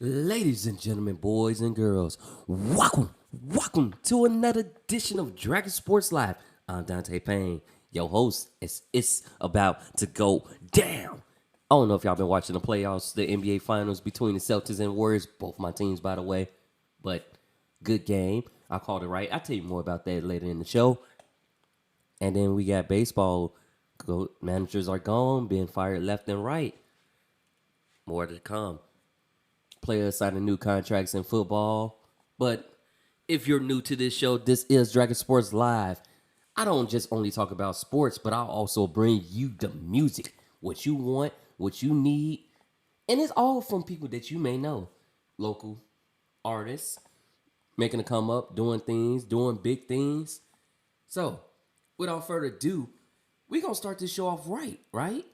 Ladies and gentlemen, boys and girls, welcome to another edition of Dragon Sports Live. I'm Dante Payne, your host. It's about to go down. I don't know if y'all been watching the playoffs, the NBA Finals between the Celtics and Warriors. Both my teams, by the way. But good game. I called it right. I'll tell you more about that later in the show. And then we got baseball. Managers are gone, being fired left and right. More to come. Players signing new contracts in football. But if you're new to this show, this is Dragon Sports Live. I don't just only talk about sports, but I'll also bring you the music. What you want, what you need. And it's all from people that you may know. Local artists making a come up, doing things, doing big things. So, without further ado, we're going to start this show off right?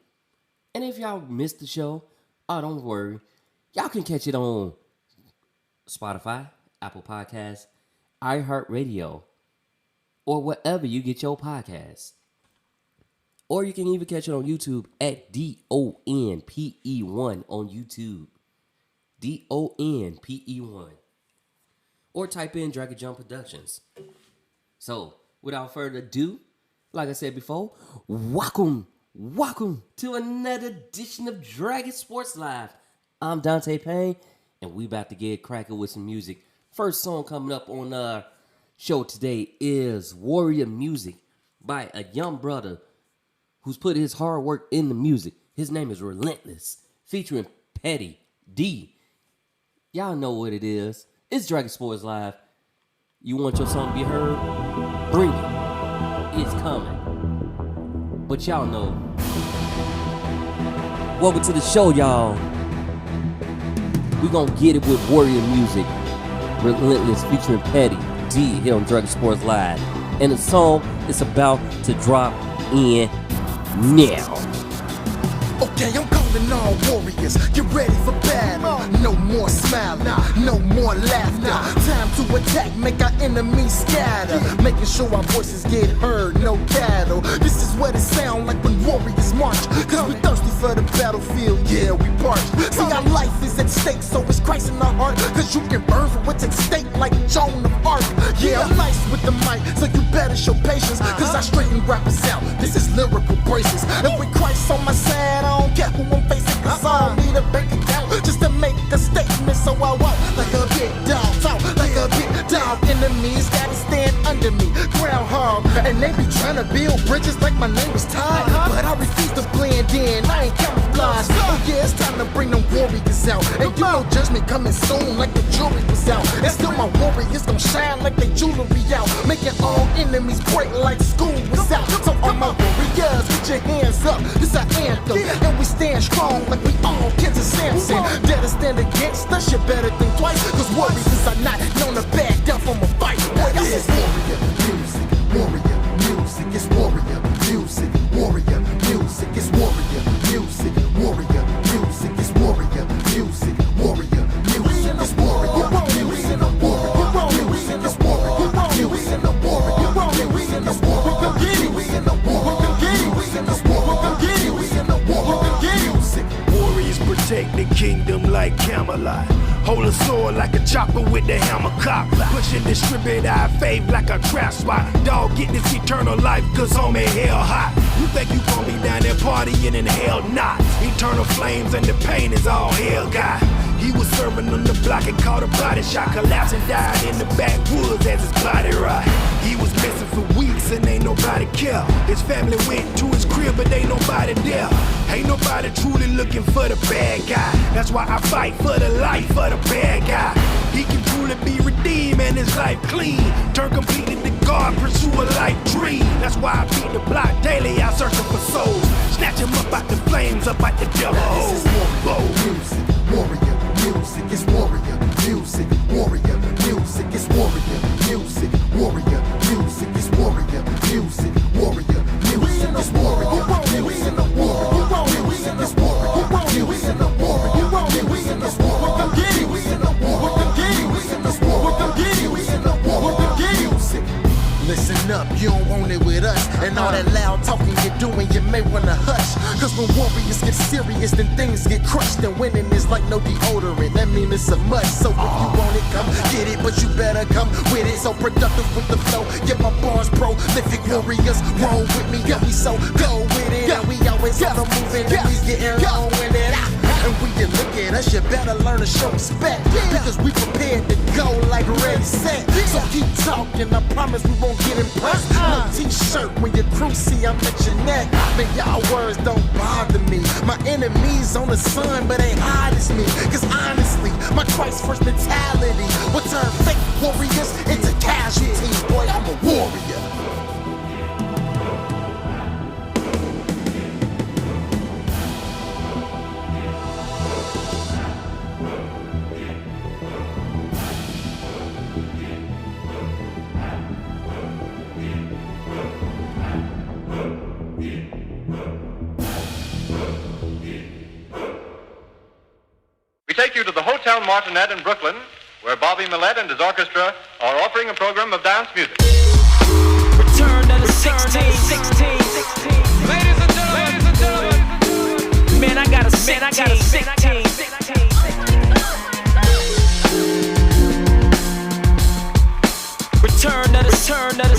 And if y'all missed the show, don't worry. Y'all can catch it on Spotify, Apple Podcasts, iHeartRadio, or wherever you get your podcasts. Or you can even catch it on YouTube at DONPE1 on YouTube. DONPE1. Or type in Dragon Jump Productions. So, without further ado, like I said before, welcome to another edition of Dragon Sports Live. I'm Dante Payne, and we about to get cracking with some music. First song coming up on our show today is Warrior Music by a young brother who's put his hard work in the music. His name is Relentless, featuring Petty D. Y'all know what it is. It's Dragon Sports Live. You want your song to be heard? Bring it. It's coming. But y'all know. Welcome to the show, y'all. We gonna get it with Warrior Music. Relentless featuring Petty D here on Dragon Sports Live. And the song is about to drop in now. Okay, I'm calling all warriors. Get ready for battle. No more smiling, no more laughter. Time to attack, make our enemies scatter. Making sure our voices get heard, no cattle. This is what it sound like when warriors march. Cause we thirsty for the battlefield, yeah, we parched. See, our life is at stake, so it's Christ in our heart. Cause you can burn for what's at stake like Joan of Arc. Yeah, I'm nice with the mic, so you better show patience. Cause I straighten rappers out, this is lyrical braces. And with Christ on my side, I don't care who I'm facing, cause I don't need a bank account just to make a statement. So I walk like a big dog, talk like a big dog. Enemies gotta stand under me, ground hog. And they be trying to build bridges like my name is Todd. But I refuse to blend in, I ain't camouflage. Oh yeah, it's time to bring them warriors out. And you know judgment coming soon like the jury was out. And still my warriors gon' shine like they jewelry out. Making all enemies break like school was out. So all my warriors, put your hands up, this our anthem. And we stand strong like we all kids of Samson. Dare to stand against us, you better think twice. Cause warriors are not known to back down from a fight. Boy, this is warrior music, warrior music. It's warrior music, warrior music. It's warrior music, warrior music. It's warrior music, warrior music. It's warrior music, warrior music. It's warrior music, warrior music. It's warrior music. Warriors protect the kingdom like Camelot. Hold a sword like a chopper with the hammer cock. Push and distribute our faith like a trap spot. Dog, get this eternal life, cause homie hell hot. You think you gon' be down there partying in hell not. Eternal flames and the pain is all hell got. He was serving on the block and caught a body shot. Collapsed and died in the backwoods as his body rot. He was missing for weeks and ain't nobody care. His family went to his crib but ain't nobody there. Ain't nobody truly looking for the bad guy. That's why I fight for the life of the bad guy. He can truly be redeemed and his life clean. Turn completely to God, pursue a life dream. That's why I beat the block daily, I searching for souls. Snatch him up out the flames, up out the devil hole. This is warrior music, warrior music. It's warrior music, warrior music. It's warrior music, warrior music. It's warrior music, warrior music. It's warrior music, warrior music. It's warrior music, warrior music. It's warrior music. Listen Listen up, you don't want it with us. And all that loud talking you're doing, you may wanna hush. Cause when warriors get serious, then things get crushed. And winning is like no deodorant, that mean it's a must. So if you want it, come get it, but you better come with it. So productive with the flow, get my bars prolific. Warriors roll with me, yeah, we so go with it. And we always on the move and we getting low with it. And when you look at us, you better learn to show respect. Because we prepared to go like ready, set. So keep talking, I promise we won't get impressed. No t-shirt when your crew see I'm at your neck. Man, y'all words don't bother me. My enemies on the sun, but ain't hot as me. Cause honestly, my Christ first mentality will turn fake warriors into casualties. Boy, I'm a warrior. Take you to the Hotel Martinet in Brooklyn, where Bobby Millett and his orchestra are offering a program of dance music. Return to the 16. Ladies and gentlemen. Man, I got a 16. Return to the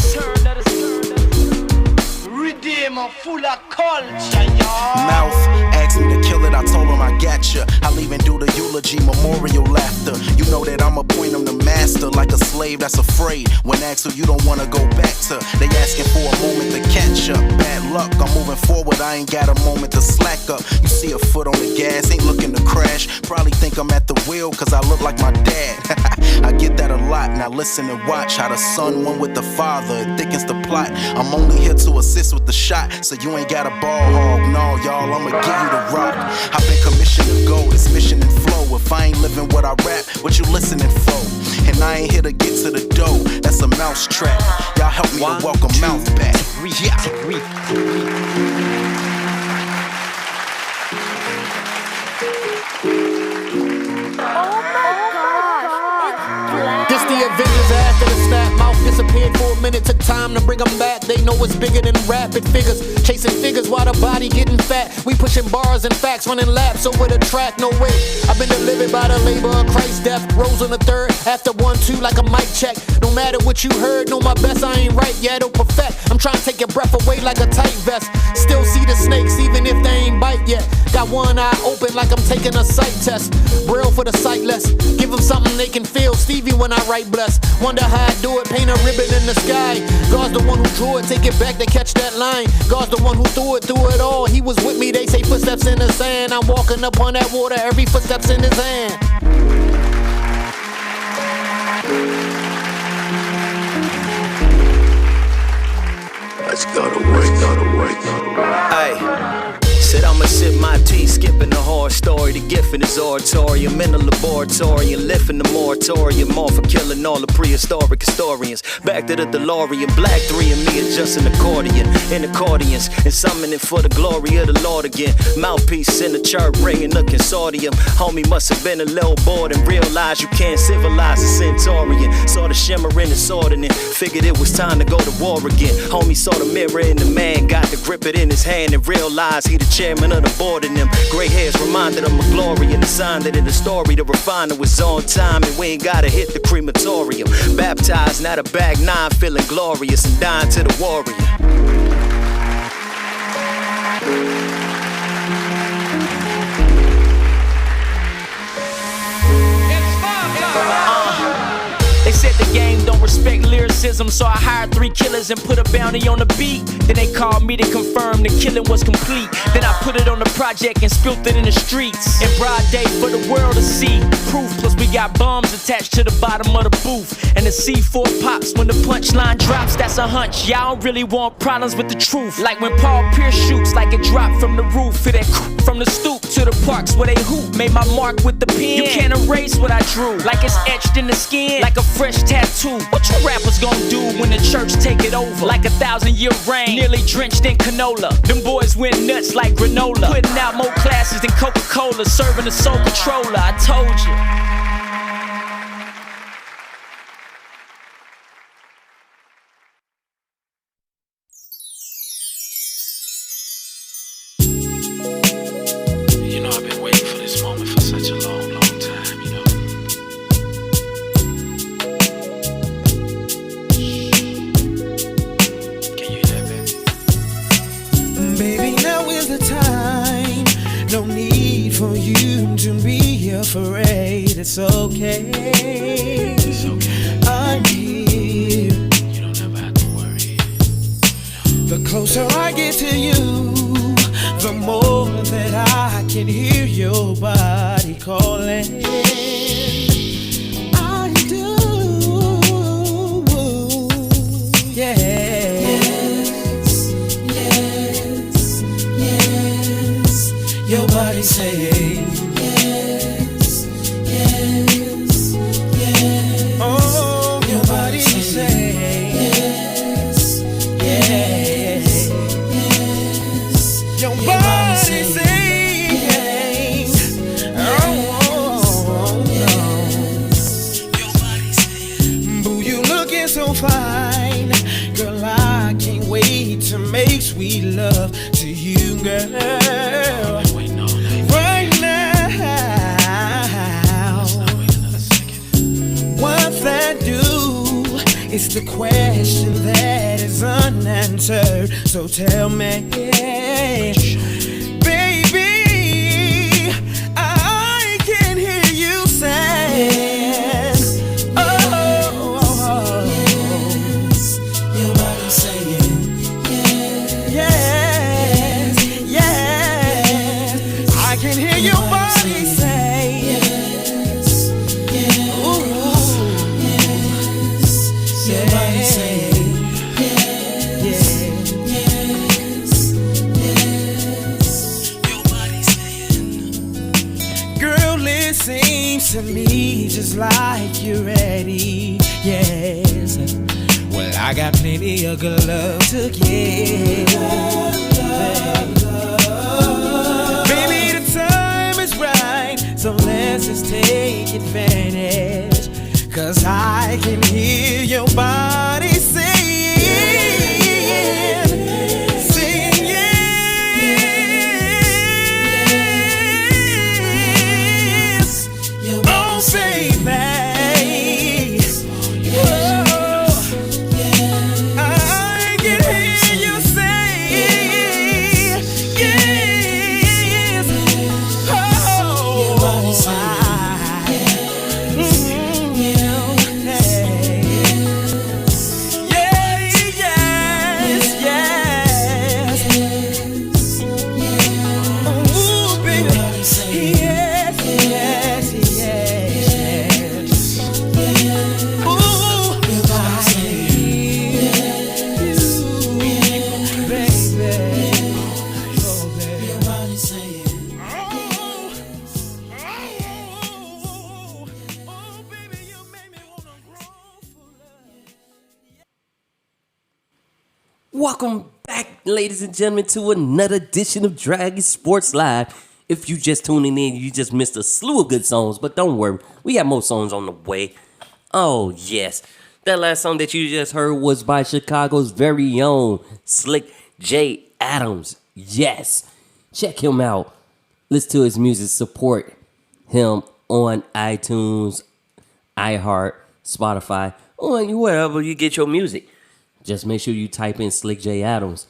Redeemer full of culture, y'all. Mouth asked me to kill it, I told him I gotcha. I'll even do the eulogy, memorial laughter. You know that I'ma point him to master like a slave that's afraid. When asked who you don't wanna go back to, they asking for a moment to catch up. Bad luck, I'm moving forward, I ain't got a moment to slack up. You see a foot on the gas, ain't looking to crash. Probably think I'm at the wheel, cause I look like my dad. I get that a lot, now listen and watch how the son won with the father, it thickens the plot. I'm only here to assist with the shot, so you ain't got a ball hog. No, y'all, I'ma give you the rock. I've been commissioned to go, this mission and flow. If I ain't living what I rap, what you listening for? And I ain't here to get to the dough, that's a mouse trap. Y'all help me to welcome mouth back. This the Avengers after the snap. Mouth disappeared for a minute, took time to bring them back. They know it's bigger than rapid figures. Chasing figures while the body getting fat. We pushing bars and facts, running laps over the track. No way, I've been delivered by the labor of Christ. Death rose on the third after 1-2 like a mic check. No matter what you heard, know my best, I ain't right yet or perfect. I'm trying to take your breath away like a tight vest. Still see the snakes even if they ain't bite yet. Got one eye open like I'm taking a sight test. Braille for the sightless, give them something they can feel. Stevie when I write bless. Wonder how I do it, paint a ribbon in the sky. God's the one who drew it, take it back to catch that line. God's the one who threw it all. He was with me, they say footsteps in the sand. I'm walking up on that water, every footstep's in his hand. Let's go to work. Hey. Said I'ma sip my tea, skipping the hard story. The gift in his oratory, I'm in the laboratory and lifting the moratorium off for killing all the prehistoric historians. Back to the DeLorean, Black 3 and me adjusting accordion in accordions and summoning for the glory of the Lord again. Mouthpiece in the church, ringing the consortium. Homie must have been a little bored and realized you can't civilize a Centaurian. Saw the shimmer in the sword and then figured it was time to go to war again. Homie saw the mirror in the man, got to grip it in his hand and realized he the chairman of the board, and them gray hairs reminded him of glory and the sign that in the story the refiner was on time and we ain't gotta hit the crematorium. Baptized, not a bag 9, feeling glorious and dying to the warrior. They said the game don't respect lyricism, so I hired 3 killers and put a bounty on the beat. Then they called me to confirm the killing was complete. Then I put it on the project and spilled it in the streets. In broad day for the world to see. Proof, plus we got bombs attached to the bottom of the booth. And the C4 pops when the punchline drops, that's a hunch. Y'all don't really want problems with the truth. Like when Paul Pierce shoots, like it dropped from the roof. It that from the stoop to the parks where they hoop. Made my mark with the pen. You can't erase what I drew. Like it's etched in the skin, like a fresh tattoo. What you rappers gonna do when the church take it over? Like 1,000-year rain, nearly drenched in canola. Them boys went nuts like granola. Putting out more classes than Coca-Cola. Serving the soul controller, I told you. afraid, it's okay. I'm here. You don't ever have to worry. The closer I get to you, the more that I can hear your body calling. I do, yeah. Yes, your body saying yes, yes, yes. Oh, your body saying yes, yes, yes. Your body saying yes. Oh, no. Your body saying, boo, you looking so fine, girl. I can't wait to make sweet love to you, girl. Right now, what's that do? It's the question that is unanswered. So tell me, baby, I can hear you say, oh, yes, your body saying, yes, yes, I can hear your body say, yes, ooh, yes, your body saying, yes, yes, your body saying, girl, it seems to me just like you're ready, yes. Well, I got plenty of good love to give. Baby, the time is right, so let's just take advantage. 'Cause I can hear your body saying yes. Oh, baby. I can hear you say yes. Oh, ooh, baby. Yes, yes, yes. Ooh, I hear you, baby. Oh, baby. Oh, baby, you make me wanna grow for love. Welcome back, ladies and gentlemen, to another edition of Dragon Sports Live. If you just tuning in, you just missed a slew of good songs, but don't worry, we got more songs on the way. Oh, yes. That last song that you just heard was by Chicago's very own Slick J. Adams. Yes. Check him out. Listen to his music. Support him on iTunes, iHeart, Spotify, or wherever you get your music. Just make sure you type in Slick J. Adams.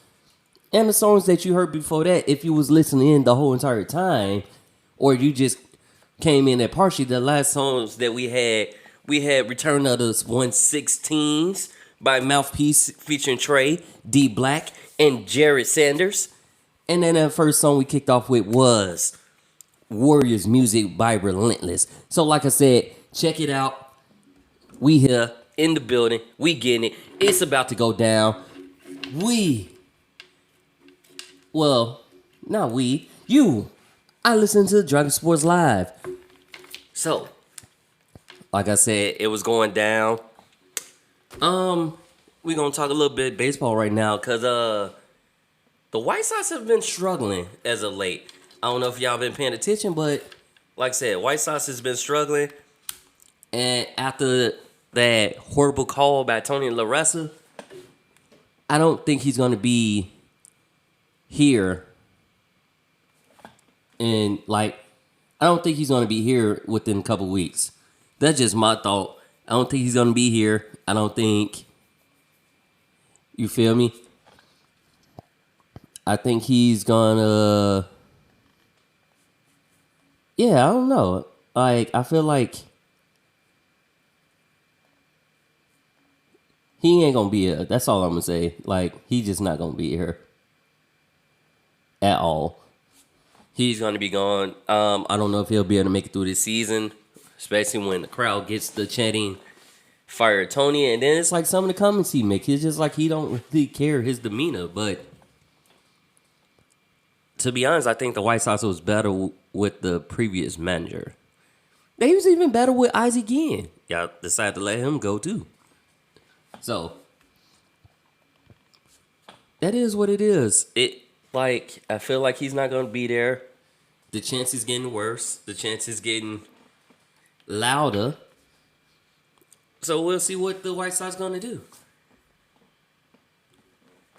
And the songs that you heard before that, if you was listening in the whole entire time, or you just came in at partially, the last songs that we had Return of the 116s by Mouthpiece featuring Trey, D Black, and Jared Sanders. And then that first song we kicked off with was Warriors Music by Relentless. So like I said, check it out. We here in the building. We getting it. It's about to go down. You. I listen to Dragon Sports Live. So, like I said, it was going down. We're gonna talk a little bit baseball right now, cause the White Sox have been struggling as of late. I don't know if y'all been paying attention, but like I said, White Sox has been struggling. And after that horrible call by Tony La Russa, I don't think he's gonna be here. And I don't think he's gonna be here within a couple weeks. That's just my thought. I don't think he's gonna be here. I don't think. You feel me? I think he's gonna. Yeah, I don't know. Like, I feel like he ain't gonna be here. That's all I'm gonna say. Like, he's just not gonna be here at all. He's gonna be gone. I don't know if he'll be able to make it through this season, especially when the crowd gets the chanting "Fire Tony," and then it's like some of the comments he makes. It's just like he don't really care his demeanor. But to be honest, I think the White Sox was better with the previous manager. They was even better with Isaac Ginn. Y'all decided to let him go too. So that is what it is. I feel like he's not gonna be there. The chance is getting worse. The chance is getting louder. So we'll see what the White Sox gonna do.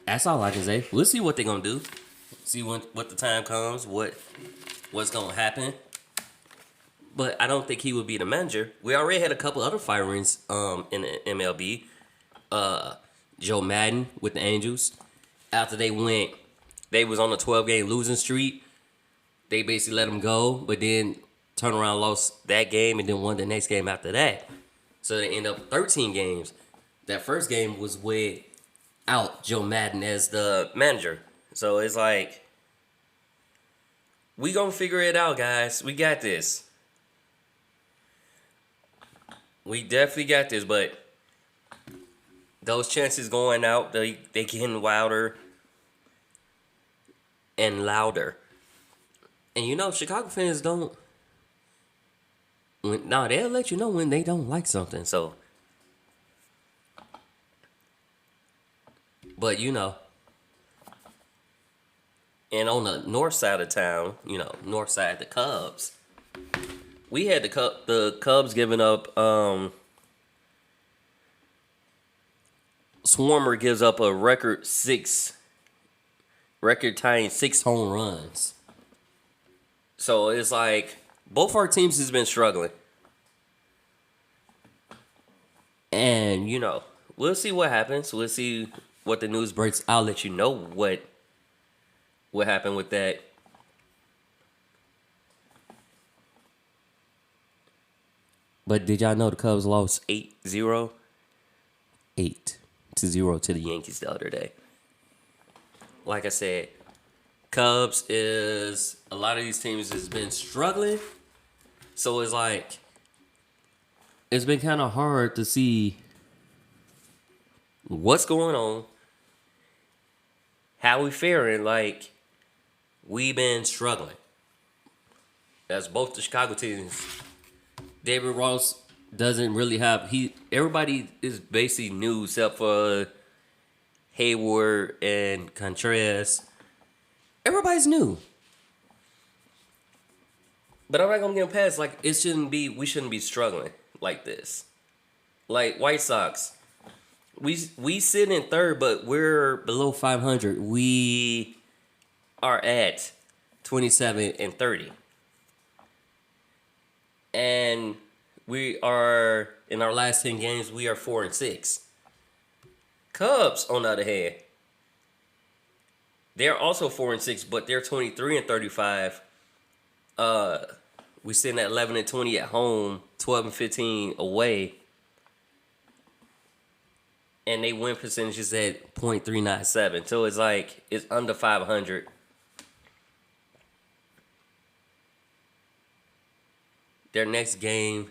That's all I can say. We'll see what they're gonna do. See what the time comes. What's gonna happen. But I don't think he would be the manager. We already had a couple other firings in the MLB. Joe Madden with the Angels. After they was on a 12-game losing streak. They basically let him go, but then turned around, lost that game, and then won the next game after that. So they end up 13 games. That first game was without Joe Madden as the manager. So it's like, we gonna figure it out, guys. We got this. We definitely got this, but those chances going out, they getting wilder and louder. And you know, Chicago fans they'll let you know when they don't like something. So, but you know, and on the north side of town, you know, north side, the Cubs, we had the Cubs giving up. Swarmer gives up a record-tying 6 home runs. So it's like both our teams has been struggling. And, you know, we'll see what happens. We'll see what the news breaks. I'll let you know what happened with that. But did y'all know the Cubs lost 8-0? 8-0 to the Yankees the other day. Like I said, Cubs is a lot of these teams has been struggling. So it's like it's been kind of hard to see what's going on. How we faring, like we've been struggling. That's both the Chicago teams. David Ross doesn't really have everybody is basically new except for Hayward and Contreras. Everybody's new. But I'm not gonna get past like we shouldn't be struggling like this. Like White Sox. We sit in third, but we're below 500. We are at 27 and 30. And we are, in our last 10 games, we are 4-6. Cubs, on the other hand, they're also 4-6, but they're 23 and 35. We sitting at 11 and 20 at home, 12 and 15 away. And they win percentages at .397. So it's like, it's under 500. Their next game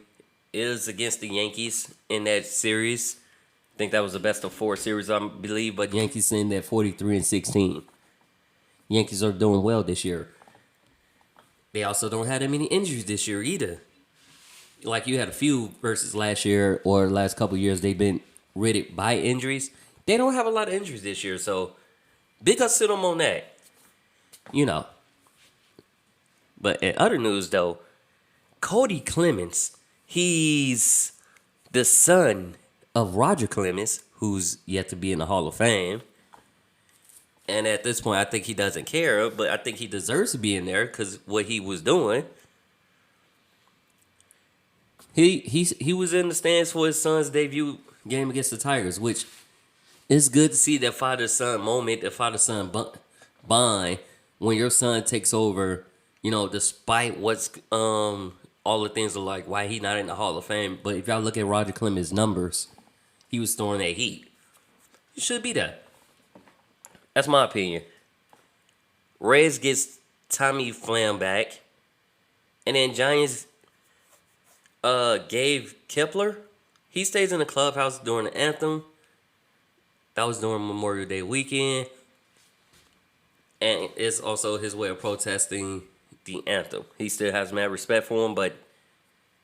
is against the Yankees in that series. I think that was the best of 4 series, I believe. But Yankees in at 43 and 16. Yankees are doing well this year. They also don't have that many injuries this year either. Like you had a few versus last year or the last couple of years, they've been riddled by injuries. They don't have a lot of injuries this year, so big ups to them on that. You know. But in other news, though, Kody Clemens, he's the son of Roger Clemens, who's yet to be in the Hall of Fame. And at this point, I think he doesn't care, but I think he deserves to be in there because what he was doing. He was in the stands for his son's debut game against the Tigers, which is good to see that father-son moment, that father-son bond when your son takes over, you know, despite what's all all the things are like why he not in the Hall of Fame. But if y'all look at Roger Clemens' numbers, he was throwing that heat. He should be there. That's my opinion. Rays gets Tommy Pham back. And then Giants, Gabe Kapler, he stays in the clubhouse during the anthem. That was during Memorial Day weekend. And it's also his way of protesting the anthem. He still has mad respect for him, but,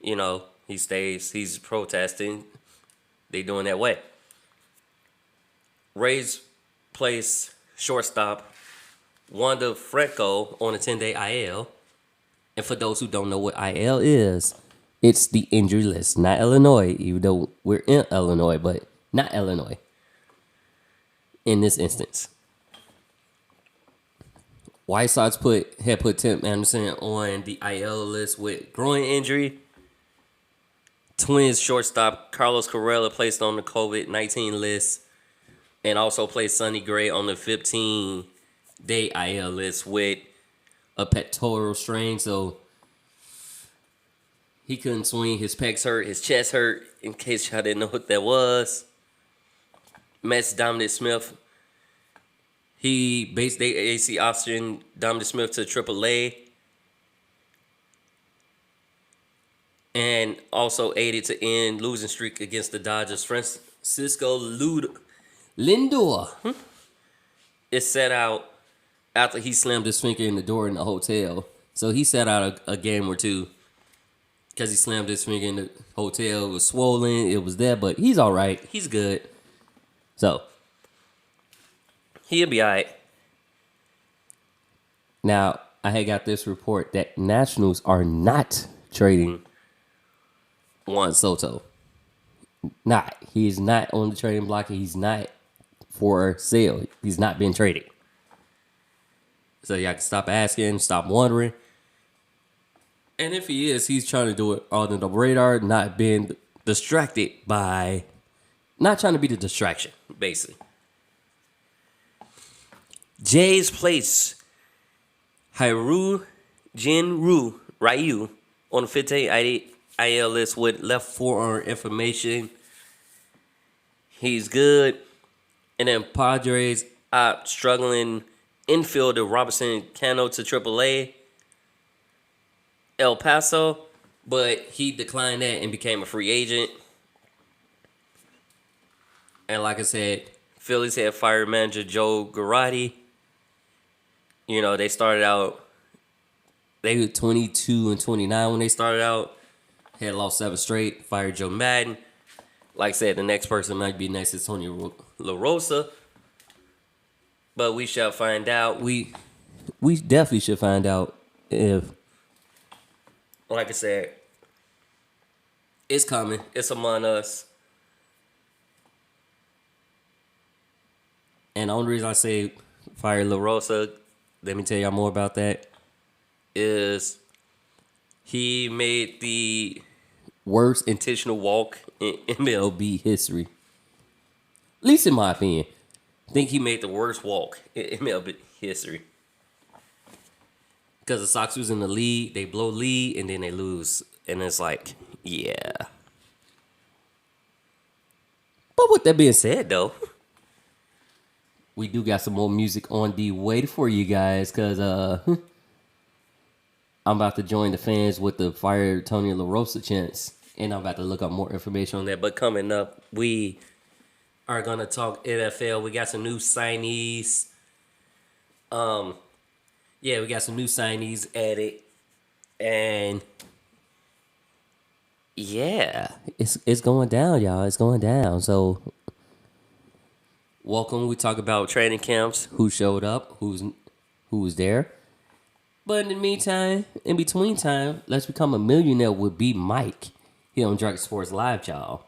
you know, he stays, he's protesting. They doing that way. Rays place shortstop Wander Franco on a 10-day IL. And for those who don't know what IL is, it's the injury list, not Illinois, even though we're in Illinois, but not Illinois in this instance. White Sox had put Tim Anderson on the IL list with groin injury. Twins shortstop Carlos Correa placed on the COVID-19 list, and also placed Sonny Gray on the 15-day IL list with a pectoral strain, so he couldn't swing. His pecs hurt, his chest hurt, in case y'all didn't know what that was. Mets Dominic Smith, they AC option Dominic Smith to Triple-A, and also aided to end losing streak against the Dodgers. Franciso Lindor is set out after he slammed his finger in the door in the hotel. So he sat out a game or two because he slammed his finger in the hotel. It was swollen. It was there, but he's all right. He's good. So he'll be all right. Now, I had got this report that Nationals are not trading Juan Soto. He's not on the trading block. He's not for sale. He's not been traded. So y'all can stop asking, stop wondering. And if he is, he's trying to do it under the radar, not being distracted by, not trying to be the distraction, basically. Jays place Hyun Jin Ryu on the 15 IL list with left forearm information. He's good. And then Padres struggling infielder Robinson Cano to Triple-A El Paso, but he declined that and became a free agent. And like I said, Phillies had fired manager Joe Girardi. You know, they started out, they were 22-29 when they started out. Had lost 7 straight, fired Joe Madden. Like I said, the next person might be next is Tony La Rosa. But we shall find out. We definitely should find out if, like I said, it's coming. It's among us. And the only reason I say fire La Rosa, let me tell y'all more about that, is he made the worst intentional walk in MLB history. At least in my opinion. I think he made the worst walk in MLB history. Because the Sox was in the lead, they blow lead, and then they lose. And it's like, yeah. But with that being said, though, we do got some more music on the way for you guys. Because I'm about to join the fans with the Fire Tony La Rosa chants. And I'm about to look up more information on that. But coming up, we are going to talk NFL. We got some new signees. Yeah, we got some new signees added. And yeah, it's going down, y'all. It's going down. So welcome. We talk about training camps, who showed up, who was there. But in the meantime, in between time, Let's Become a Millionaire with B Mike here on Dragon Sports Live, y'all.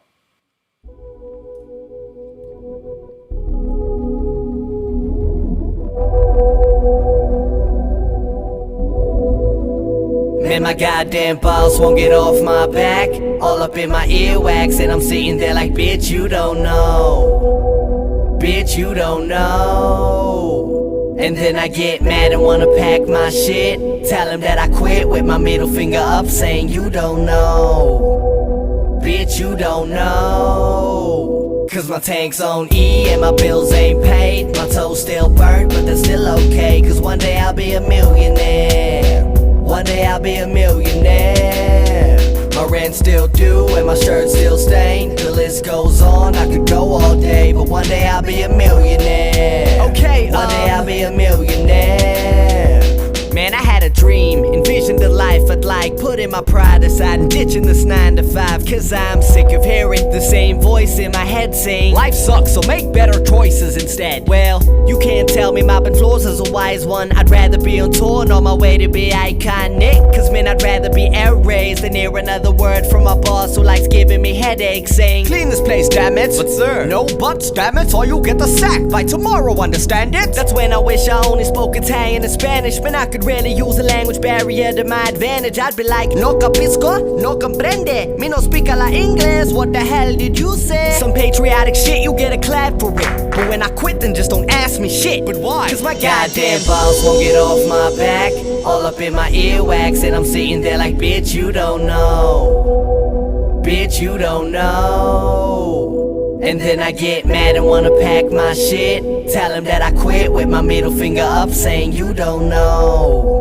Man, my goddamn balls won't get off my back. All up in my earwax, and I'm sitting there like, bitch, you don't know. Bitch, you don't know. And then I get mad and wanna pack my shit. Tell him that I quit with my middle finger up, saying you don't know. Bitch, you don't know. Cause my tank's on E and my bills ain't paid. My toes still burnt, but they're still okay. Cause one day I'll be a millionaire. One day I'll be a millionaire. My rent still due and my shirt still stained. The list goes on, I could go all day. But one day I'll be a millionaire. Okay, one day I'll be a millionaire. Man, I had a dream, envisioned a life I'd like. Putting my pride aside and ditching this 9 to 5. Cause I'm sick of hearing the same voice in my head saying life sucks, so make better choices instead. Well, you can't tell me mopping floors is a wise one. I'd rather be on tour and on my way to be iconic. Cause man, I'd rather be air-raised than hear another word from my boss who likes giving me headaches saying clean this place, damn it. But sir, no buts, damn it, or you'll get the sack by tomorrow, understand it? That's when I wish I only spoke Italian and Spanish. Man, I could really use a language barrier to my advantage. I'd be like, no capisco, no comprende. Me no speak a la English, what the hell did you say? Some patriotic shit, you get a clap for it. But when I quit, then just don't ask me shit. But why? Cause my goddamn balls won't get off my back. All up in my earwax, and I'm sitting there like, bitch, you don't know. Bitch, you don't know. And then I get mad and wanna pack my shit. Tell him that I quit with my middle finger up, saying you don't know.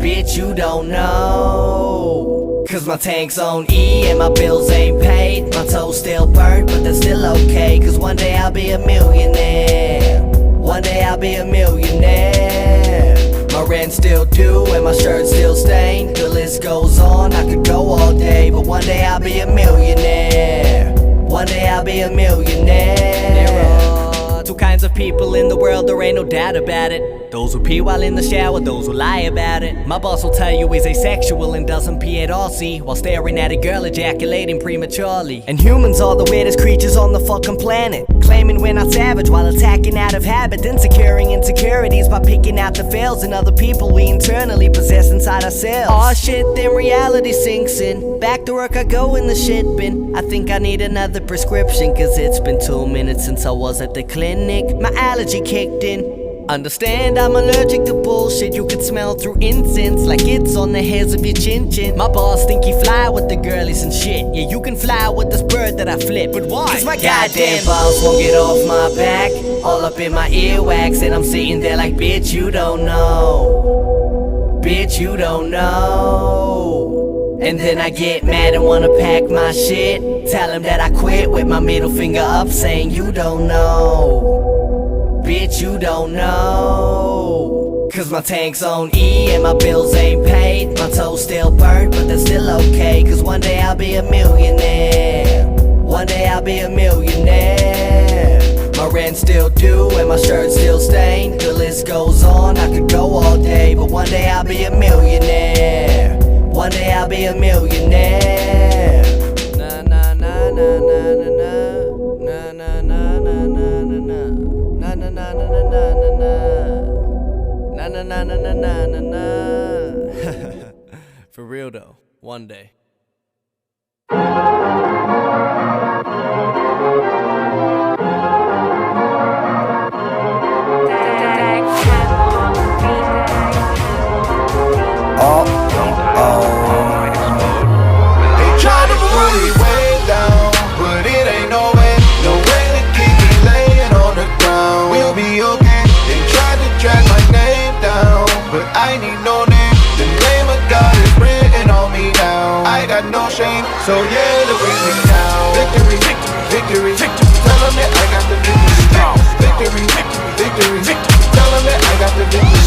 Bitch, you don't know. Cause my tank's on E and my bills ain't paid. My toes still burnt, but they're still okay. Cause one day I'll be a millionaire. One day I'll be a millionaire. My rent still due and my shirt still stained. The list goes on, I could go all day. But one day I'll be a millionaire. One day I'll be a millionaire. There are two kinds of people in the world, there ain't no doubt about it. Those who pee while in the shower, those who lie about it. My boss will tell you he's asexual and doesn't pee at all, see, while staring at a girl ejaculating prematurely. And humans are the weirdest creatures on the fucking planet, claiming we're not savage while attacking out of habit, then securing insecurities by picking out the fails in other people we internally possess inside ourselves. Aw shit, then reality sinks in. Back to work I go in the shit bin. I think I need another prescription, cause it's been 2 minutes since I was at the clinic. My allergy kicked in. Understand I'm allergic to bullshit you can smell through incense, like it's on the hairs of your chin-chin. My boss think he fly with the girlies and shit. Yeah, you can fly with this bird that I flip. But why? Cause my goddamn balls won't get off my back. All up in my earwax, and I'm sitting there like, bitch, you don't know. Bitch, you don't know. And then I get mad and wanna pack my shit. Tell him that I quit with my middle finger up, saying you don't know. Bitch, you don't know. Cause my tank's on E and my bills ain't paid. My toes still burnt, but they're still okay. Cause one day I'll be a millionaire. One day I'll be a millionaire. My rent still due and my shirt still stained. The list goes on, I could go all day. But one day I'll be a millionaire. One day I'll be a millionaire. Na na na na na na na na na na na na na. Na na na na na na na na na na na na na na. For real though, one day. They try to pull me way down, but it ain't no way to keep me laying on the ground. We'll be okay. They tried to drag my name down, but I need no name. The name of God is written on me now. I got no shame, so yeah, to bring me down. Victory, victory, victory. Tell them that I got the victory. Victory, victory, victory. Tell them that I got the victory.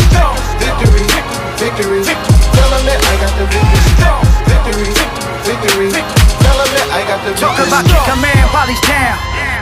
Victory, victory, victory. Tell them that I got the victory. Victory, victory, victory. Tell them that I got the victory. Talk about kick a man while he's down.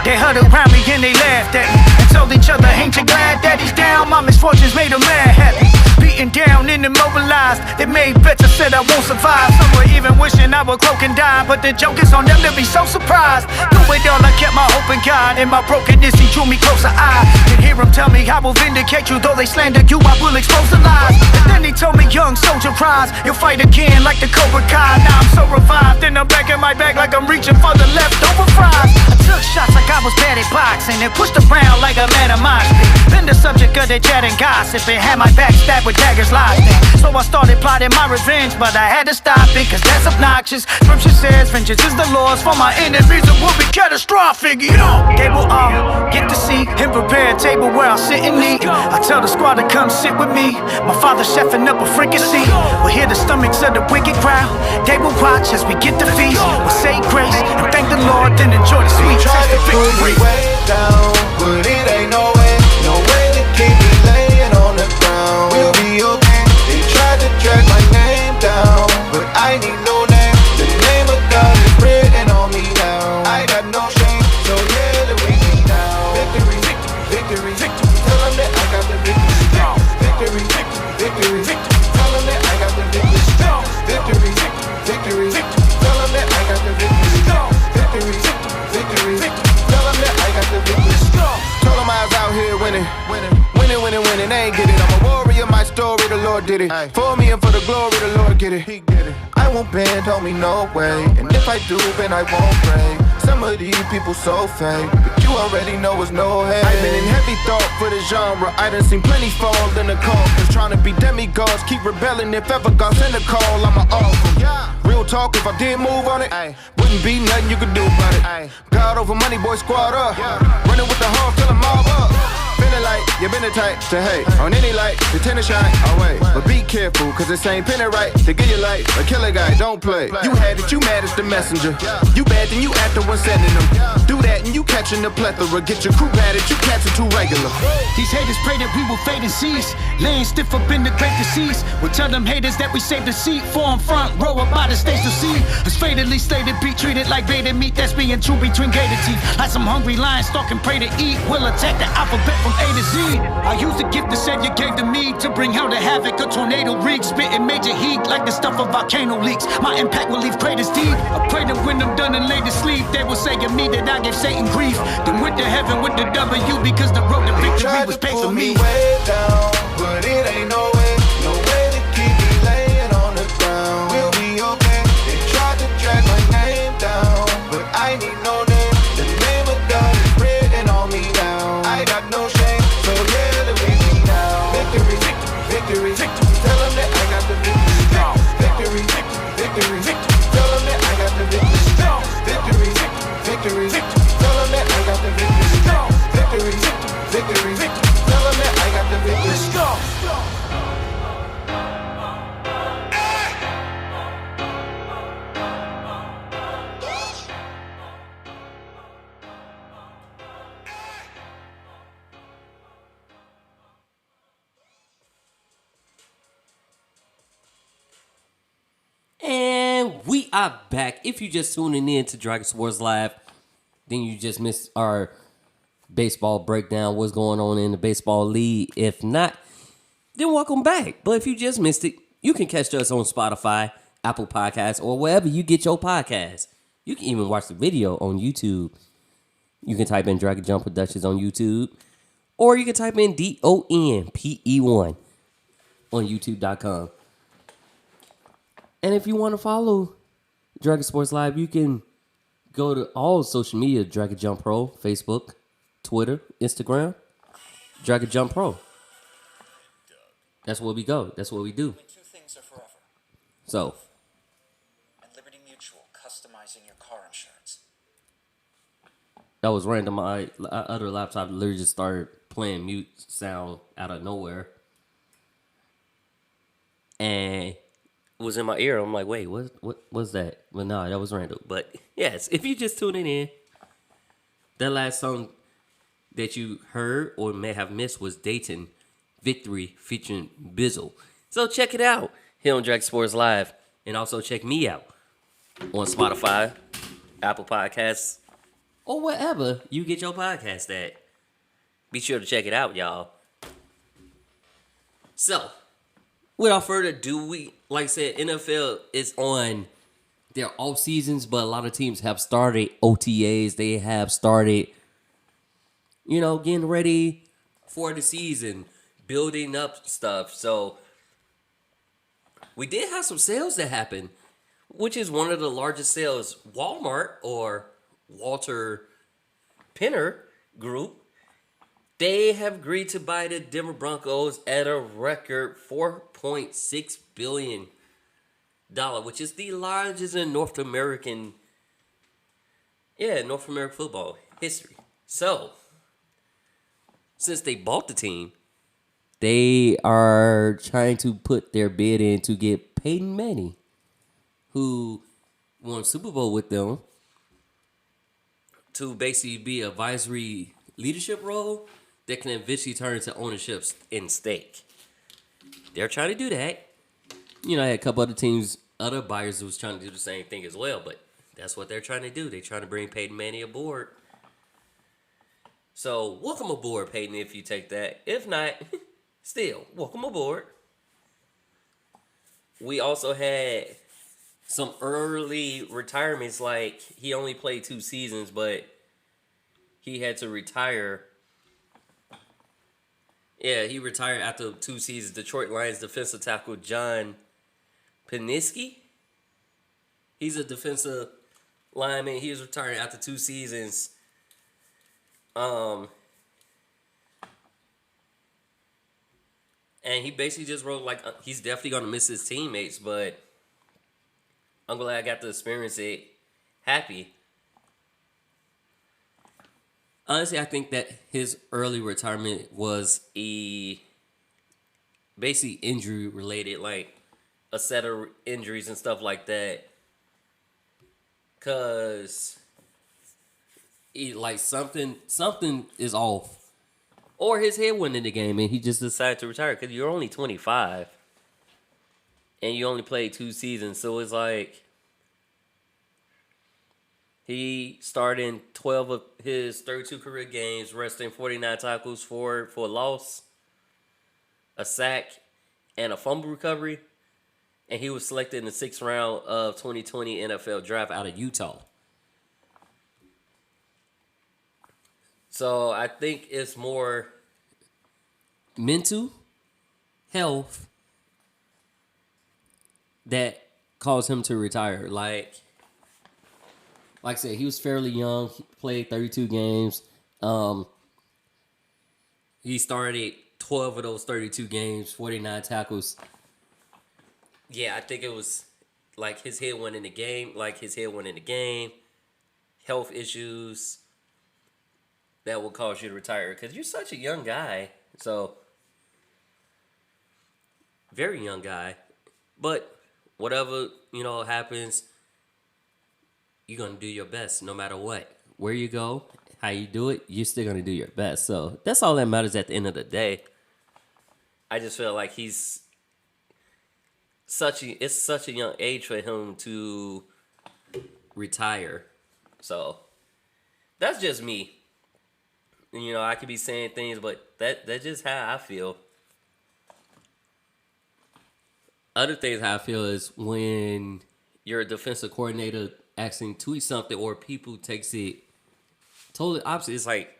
They huddled around me and they laughed at me and told each other, ain't you glad that he's down? My misfortunes made a man happy. Beating beaten down and immobilized. They made bets, I said I won't survive. Some were even wishing I would croak and die, but the joke is on them to be so surprised. Through it all, I kept my hope in God. In my brokenness, he drew me closer. I can hear him tell me I will vindicate you. Though they slander you, I will expose the lies. And then he told me, young soldier, rise. You'll fight again like the Cobra Kai. Now I'm so revived, and I'm back in my bag like I'm reaching for the leftover fries. I took shots like I was bad at boxing and pushed around like a man of mine. Been the subject of their chat and gossip and had my back stabbed with daggers lodged in. So I started plotting my revenge, but I had to stop it, cause that's obnoxious. Scripture says, vengeance is the Lord's, for my enemies it will be catastrophic. Table get to see him prepare a table where I'll sit and eat. I tell the squad to come sit with me. My father chefing up a fricassee. We'll hear the stomachs of the wicked crowd. They will watch as we get the feast. We'll say grace and thank the Lord, then enjoy the sweet taste of victory. Way down, but it ain't no way to keep me laying on the ground. We'll be okay. They tried to drag my name down, but I need no name. The name of God is written on me now. I got no shame, so yeah, we me now. Victory, victory, victory. Tell them that I got the victory. Victory, victory, victory. Tell them that I got the victory. Victory, victory, victory. Tell them that I got the victory. Victory, victory, victory. Tell them that I got the victory. Told them I was out here winning. They ain't get it. I'm a warrior, my story, the Lord did it. For me and for the glory, the Lord get it. He get it. I won't bend, homie, no way. And if I do, then I won't pray. Some of these people so fake, but you already know it's no hate. I've been in heavy thought for the genre. I done seen plenty fall in the call. Cause trying to be demigods, keep rebelling. If ever God send a call, I'ma offer. Real talk, if I did move on it, wouldn't be nothing you could do about it. God over money, boy, squad up. Running with the hard, fill 'em all up. Feeling like you been the type to hate on any light, the tennis shine away. But be careful, cause this ain't pinning right. To get your light, a killer guy, don't play. You had it, you mad as the messenger. You bad, then you at the one sending them. Do that and you catching the plethora. Get your crew bad at you cats are too regular. These haters pray that we will fade and cease. Laying stiff up in the great disease. We'll tell them haters that we saved the seat. Form front row up by the stage to see. Us fatally slated, be treated like baited meat. That's being true between gated teeth. Like some hungry lions stalking prey to eat. We'll attack the alphabet from A to Z. I used the gift the Savior gave to me to bring hell to havoc. A tornado rig, spitting major heat like the stuff of volcano leaks. My impact will leave craters deep. I pray that when I'm done and laid to sleep, they will say of me that I gave Satan grief. Then went to heaven with the W because the road to victory was paid for me. Way down, but it ain't no way to keep me laying on the ground. We'll be okay. They tried to drag my name down, but I need no name. The name of God is written on me now. I got no shame, so yeah, let me be now. Victory, victory, victory. Tell them that I got the victory. Victory, victory, victory. Tell them that I got the victory. Victory, victory, victory. Tell them that I got the victory. Victory, victory, victory. Tell them that I got the victory. Let's go. And we are back. If you just tuning in to Dragon Sports Live, then you just missed our baseball breakdown, what's going on in the baseball league. If not, then welcome back. But if you just missed it, you can catch us on Spotify, Apple Podcasts, or wherever you get your podcasts. You can even watch the video on YouTube. You can type in Dragon Jump Productions on YouTube, or you can type in DONPE1 on YouTube.com. And if you want to follow Dragon Sports Live, you can go to all social media, Dragon Jump Pro, Facebook, Twitter, Instagram, Dragon Jump Pro. That's where we go. That's what we do. Two things are forever. So. And Liberty Mutual, customizing your car insurance. That was random. My other laptop literally just started playing mute sound out of nowhere. And it was in my ear. I'm like, wait, what was that? But no, that was random. But yes, if you just tuning in, that last song that you heard or may have missed was Dayton Victory featuring Bizzle. So check it out here on Dragon Sports Live. And also check me out on Spotify, Apple Podcasts, or wherever you get your podcast at. Be sure to check it out, y'all. So, without further ado, we like I said, NFL is on their off seasons, but a lot of teams have started OTAs. They have started, getting ready for the season, building up stuff. So we did have some sales that happened, which is one of the largest sales. Walmart or Walter Penner Group, they have agreed to buy the Denver Broncos at a record $4.6 billion, which is the largest in North American football history. So, since they bought the team, they are trying to put their bid in to get Peyton Manning, who won Super Bowl with them, to basically be advisory leadership role that can eventually turn into ownership in stake. They're trying to do that. I had a couple other teams, other buyers who was trying to do the same thing as well, but that's what they're trying to do. They're trying to bring Peyton Manning aboard. So, welcome aboard, Peyton, if you take that. If not, still, welcome aboard. We also had some early retirements, like he only played 2 seasons, but he had to retire. Yeah, he retired after 2 seasons. Detroit Lions defensive tackle John Peniski. He's a defensive lineman. He was retiring after 2 seasons. And he basically just wrote he's definitely gonna miss his teammates, but I'm glad I got to experience it. Happy. Honestly, I think that his early retirement was basically injury related, like a set of injuries and stuff like that. Cause something is off. Or his head went in the game and he just decided to retire. Cause you're only 25. And you only played 2 seasons. So it's like he started in 12 of his 32 career games, wrestling 49 tackles for a loss, a sack, and a fumble recovery. And he was selected in the 6th round of 2020 NFL draft out of Utah. So I think it's more mental health that caused him to retire. Like I said, he was fairly young. He played 32 games. He started 12 of those 32 games, 49 tackles. Yeah, I think it was like his head went in the game. Health issues that will cause you to retire because you're such a young guy. So, very young guy. But whatever, happens, you're going to do your best no matter what. Where you go, how you do it, you're still going to do your best. So, that's all that matters at the end of the day. I just feel like it's such a young age for him to retire. So, that's just me. I could be saying things, but that's just how I feel. Other things how I feel is when you're a defensive coordinator asking tweet something or people takes it totally opposite. It's like,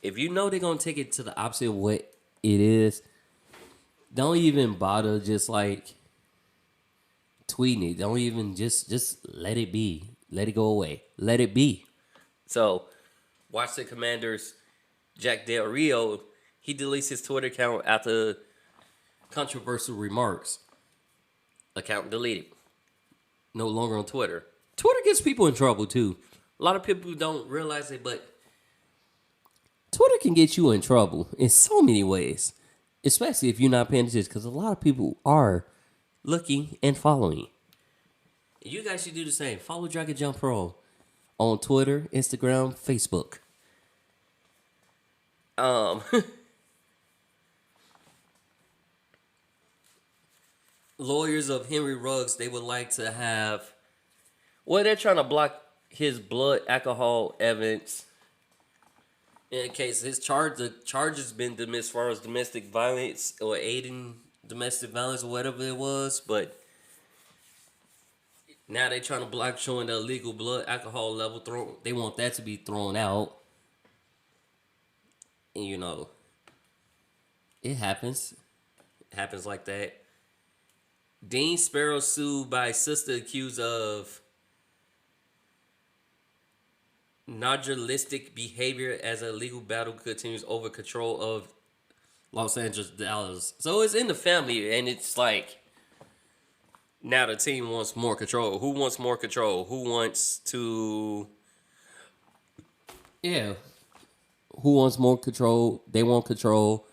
if you know they're going to take it to the opposite of what it is, don't even bother just like tweeting it. Don't even just let it be. Let it go away. Let it be. So, watch the Commanders. Jack Del Rio, he deletes his Twitter account after controversial remarks. Account deleted. No longer on Twitter. Twitter gets people in trouble too. A lot of people don't realize it, but Twitter can get you in trouble in so many ways. Especially if you're not paying attention, because a lot of people are looking and following. You guys should do the same. Follow Dragon Jump Pro on Twitter, Instagram, Facebook. Lawyers of Henry Ruggs, they would like to have, they're trying to block his blood alcohol evidence in case the charge has been dismissed as far as domestic violence or aiding domestic violence or whatever it was, but now they trying to block showing the illegal blood alcohol level thrown. They want that to be thrown out. And you know, it happens. It happens like that. Dean Sparrow sued by sister accused of narcissistic behavior as a legal battle continues over control of Los Angeles Dodgers. So it's in the family, and it's like now the team wants more control. Who wants more control? Who wants to... Yeah. Who wants more control? They want control.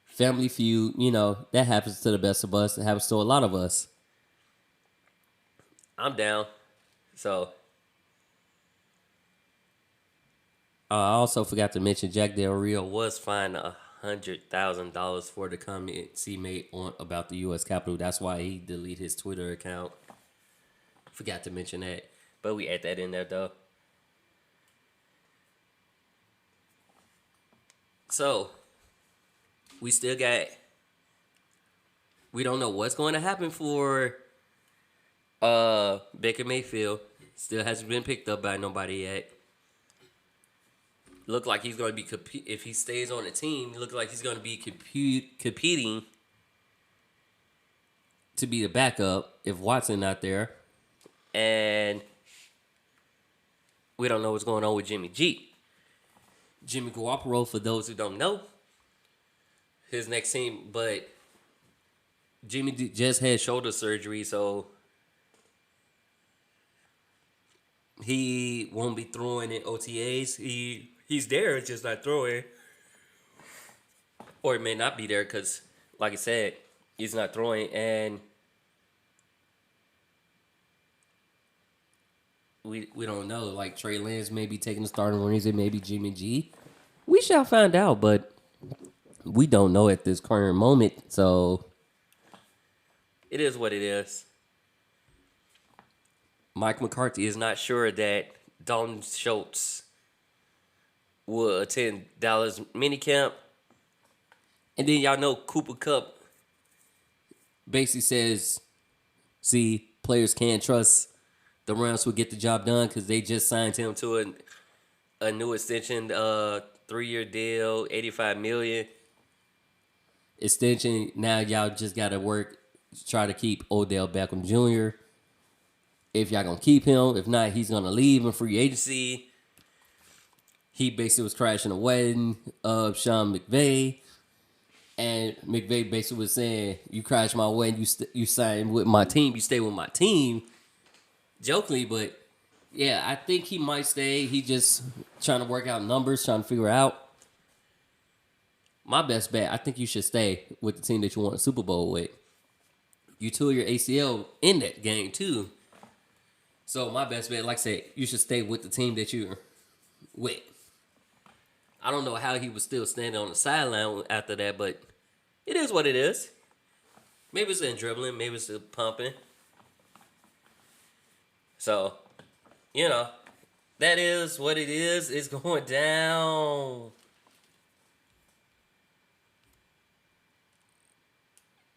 Family feud, you know, that happens to the best of us. It happens to a lot of us. I'm down. So... I also forgot to mention Jack Del Rio was fined $100,000 for the comments he made about the U.S. Capitol. That's why he deleted his Twitter account. Forgot to mention that. But we add that in there, though. So, we still got... We don't know what's going to happen for Baker Mayfield. Still hasn't been picked up by nobody yet. Look like he's going to be, if he stays on the team, look like he's going to be competing to be the backup if Watson not there. And we don't know what's going on with Jimmy G. Jimmy Garoppolo, for those who don't know, his next team, but Jimmy just had shoulder surgery, so he won't be throwing in OTAs. He's there, it's just not throwing. Or it may not be there because, like I said, he's not throwing. And we don't know. Like, Trey Lance may be taking the starting runnings. It may be Jimmy G. We shall find out, but we don't know at this current moment. So, it is what it is. Mike McCarthy is not sure that Dalton Schultz will attend Dallas minicamp. And then y'all know Cooper Kupp basically says, see, players can't trust the Rams will get the job done because they just signed him to a new extension, 3-year deal, $85 million. Extension, now y'all just got to try to keep Odell Beckham Jr. If y'all going to keep him. If not, he's going to leave in free agency. He basically was crashing a wedding of Sean McVay. And McVay basically was saying, you crashed my wedding, you signed with my team, you stay with my team. Jokingly, but yeah, I think he might stay. He just trying to work out numbers, trying to figure out. My best bet, I think you should stay with the team that you won a Super Bowl with. You tore your ACL in that game too. So my best bet, like I said, you should stay with the team that you're with. I don't know how he was still standing on the sideline after that, but it is what it is. Maybe it's in dribbling, maybe it's pumping. So, you know, that is what it is. It's going down.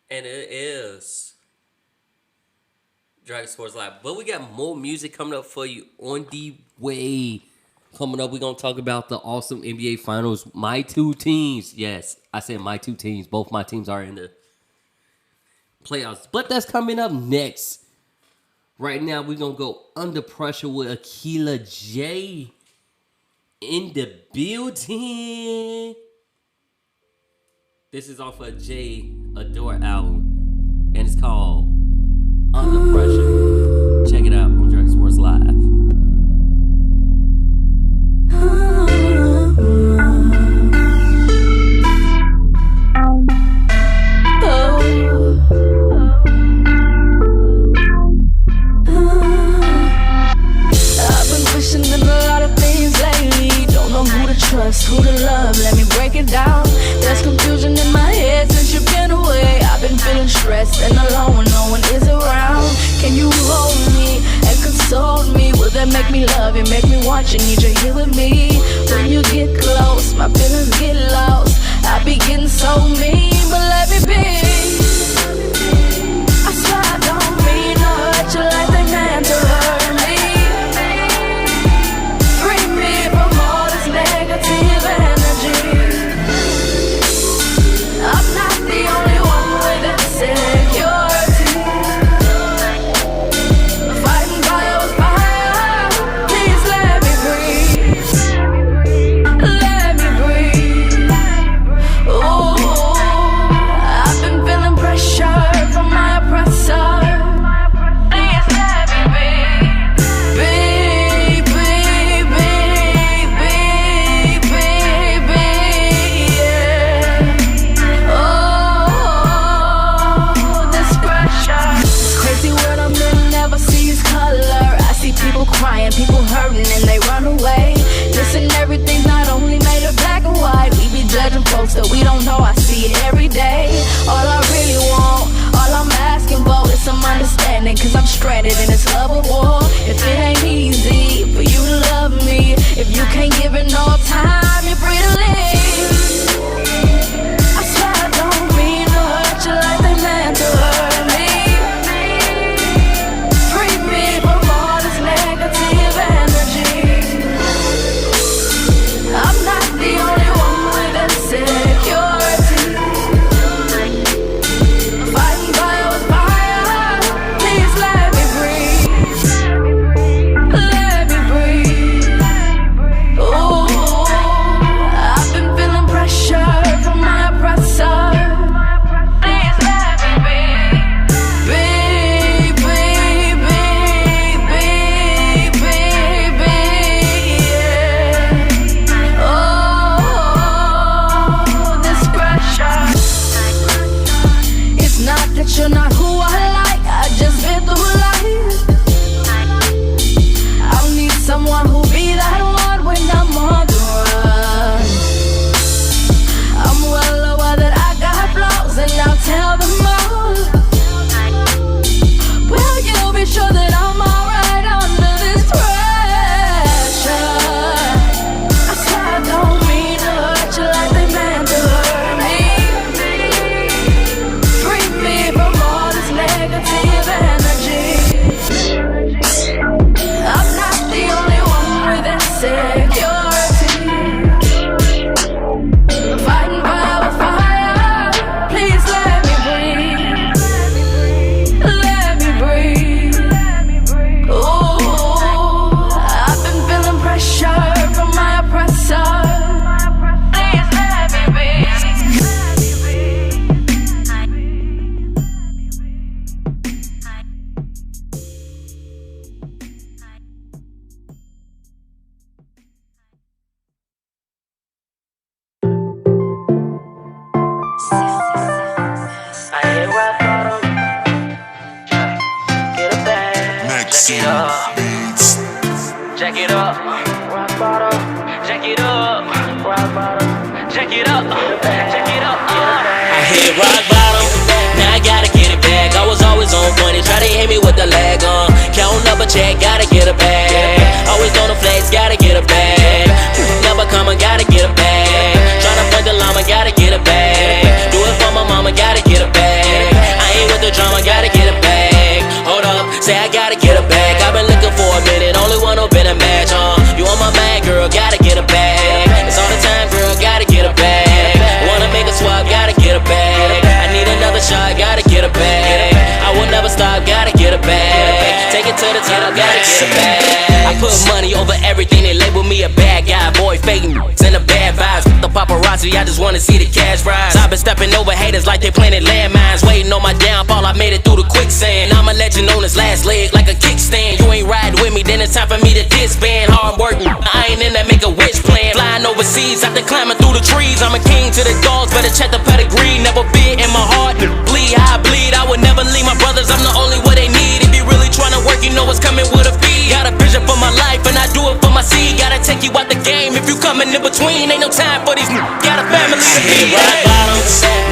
And it is Dragon Sports Live. But we got more music coming up for you on the way. Coming up, we're going to talk about the awesome NBA Finals. My two teams. Yes, I said my two teams. Both my teams are in the playoffs. But that's coming up next. Right now, we're going to go Under Pressure with Akila J in the building. This is off of J Adore album. And it's called Under Pressure. Check it out on Dragon Sports Live. Trust, who to love, let me break it down. There's confusion in my head since you've been away. I've been feeling stressed and alone when no one is around. Can you hold me and console me? Will that make me love you, make me want you, need you here with me? When you get close, my feelings get lost. I be getting so mean, but let me be. I swear I don't mean to hurt you like they meant to hurt me. Free me from all this negative energy. I'm not the only one with insecurity. Fighting fire with fire. Please let me breathe. Let me breathe. Ooh, I've been feeling pressure from my oppressor. Please let me be. Yeah. Oh, this pressure. This crazy world I'm in never sees color. I see people crying, people hurting, and they run away. Listen, everything's not only made of black and white. We be judging folks that we don't know. I see it every day. All I really want, all I'm asking for is some understanding. Cause I'm stranded in this love of war. If it ain't easy for you to love me, if you can't give it no time, you're free to leave. I swear I don't mean to hurt you like they meant to hurt me. Free me from all this negative energy. I'm not the only one with insecurity. Fighting fire with fire. Please let me breathe. Let me breathe. Ooh, I've been feeling pressure from my oppressor. Please let me be. Yeah. Oh, this pressure. It's not that you're not who I like. I just been through life. I need someone who'll be that one when I'm on the run. I'm well aware that I got flaws, and I'll tell them all. Will you be sure that I'm alright under this pressure? I swear I don't mean to hurt you like they meant to hurt me. Free me from all this negative energy. I'm not the only one with insecurity. Fighting fire with fire. Please let me breathe. Let me breathe. Ooh, I've been feeling pressure from my oppressor. Please let me be. I hit rock bottom. Get a bag. Check it up. Check it up. Rock bottom. Check it up. Rock bottom. Check it up. Check it up. I hit rock bottom, now I gotta get it back. I was always on point, they try to hit me with the lag on. Counting up a check, gotta get it back. Always on the flex, gotta get it back. Never coming, gotta get it back. Tryna point the llama, gotta get it back. Do it for my mama, gotta get it back. I ain't with the drama, gotta get it back. Hold up, say I gotta get it back. I've been looking for a minute, only one who been a match, You on my mind, girl, gotta get it back. It's all the time, girl, gotta get it back. Wanna make a swap, gotta get it back. I need another shot, gotta get it back. I will never stop, gotta get it back. Take it to the top, gotta get it back. I put money over everything, they label me a bad guy. Boy, fake and the bad vibes. The paparazzi, I just wanna see the cash rise. I've been stepping over haters like they planted landmines. Waiting on my downfall, I made it through the quicksand. I'm a legend on his last leg like a kickstand. You ain't riding with me, then it's time for me to disband. Hard working, I ain't in that make a wish plan. Flying overseas after climbing through the trees. I'm a king to the dogs, better check the pedigree. Never been in my heart, bleed how I bleed. I would never leave my brothers, I'm the only one they need. If you really tryna work, you know it's coming with a fee. Got a vision for my life and I do it for my seed. Gotta take you out the game if you coming in between. Ain't no time for these got a family to feed. Rock bottom,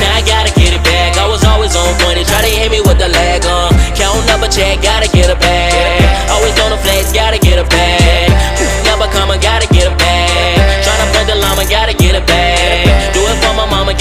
now I gotta get it back. I was always on point, they try to hit me with the lag on. Counting up a check, gotta get it back. Always on the flex, gotta get it back. Never coming, gotta get it back. Tryna put the llama, gotta get it back. Do it for my mama,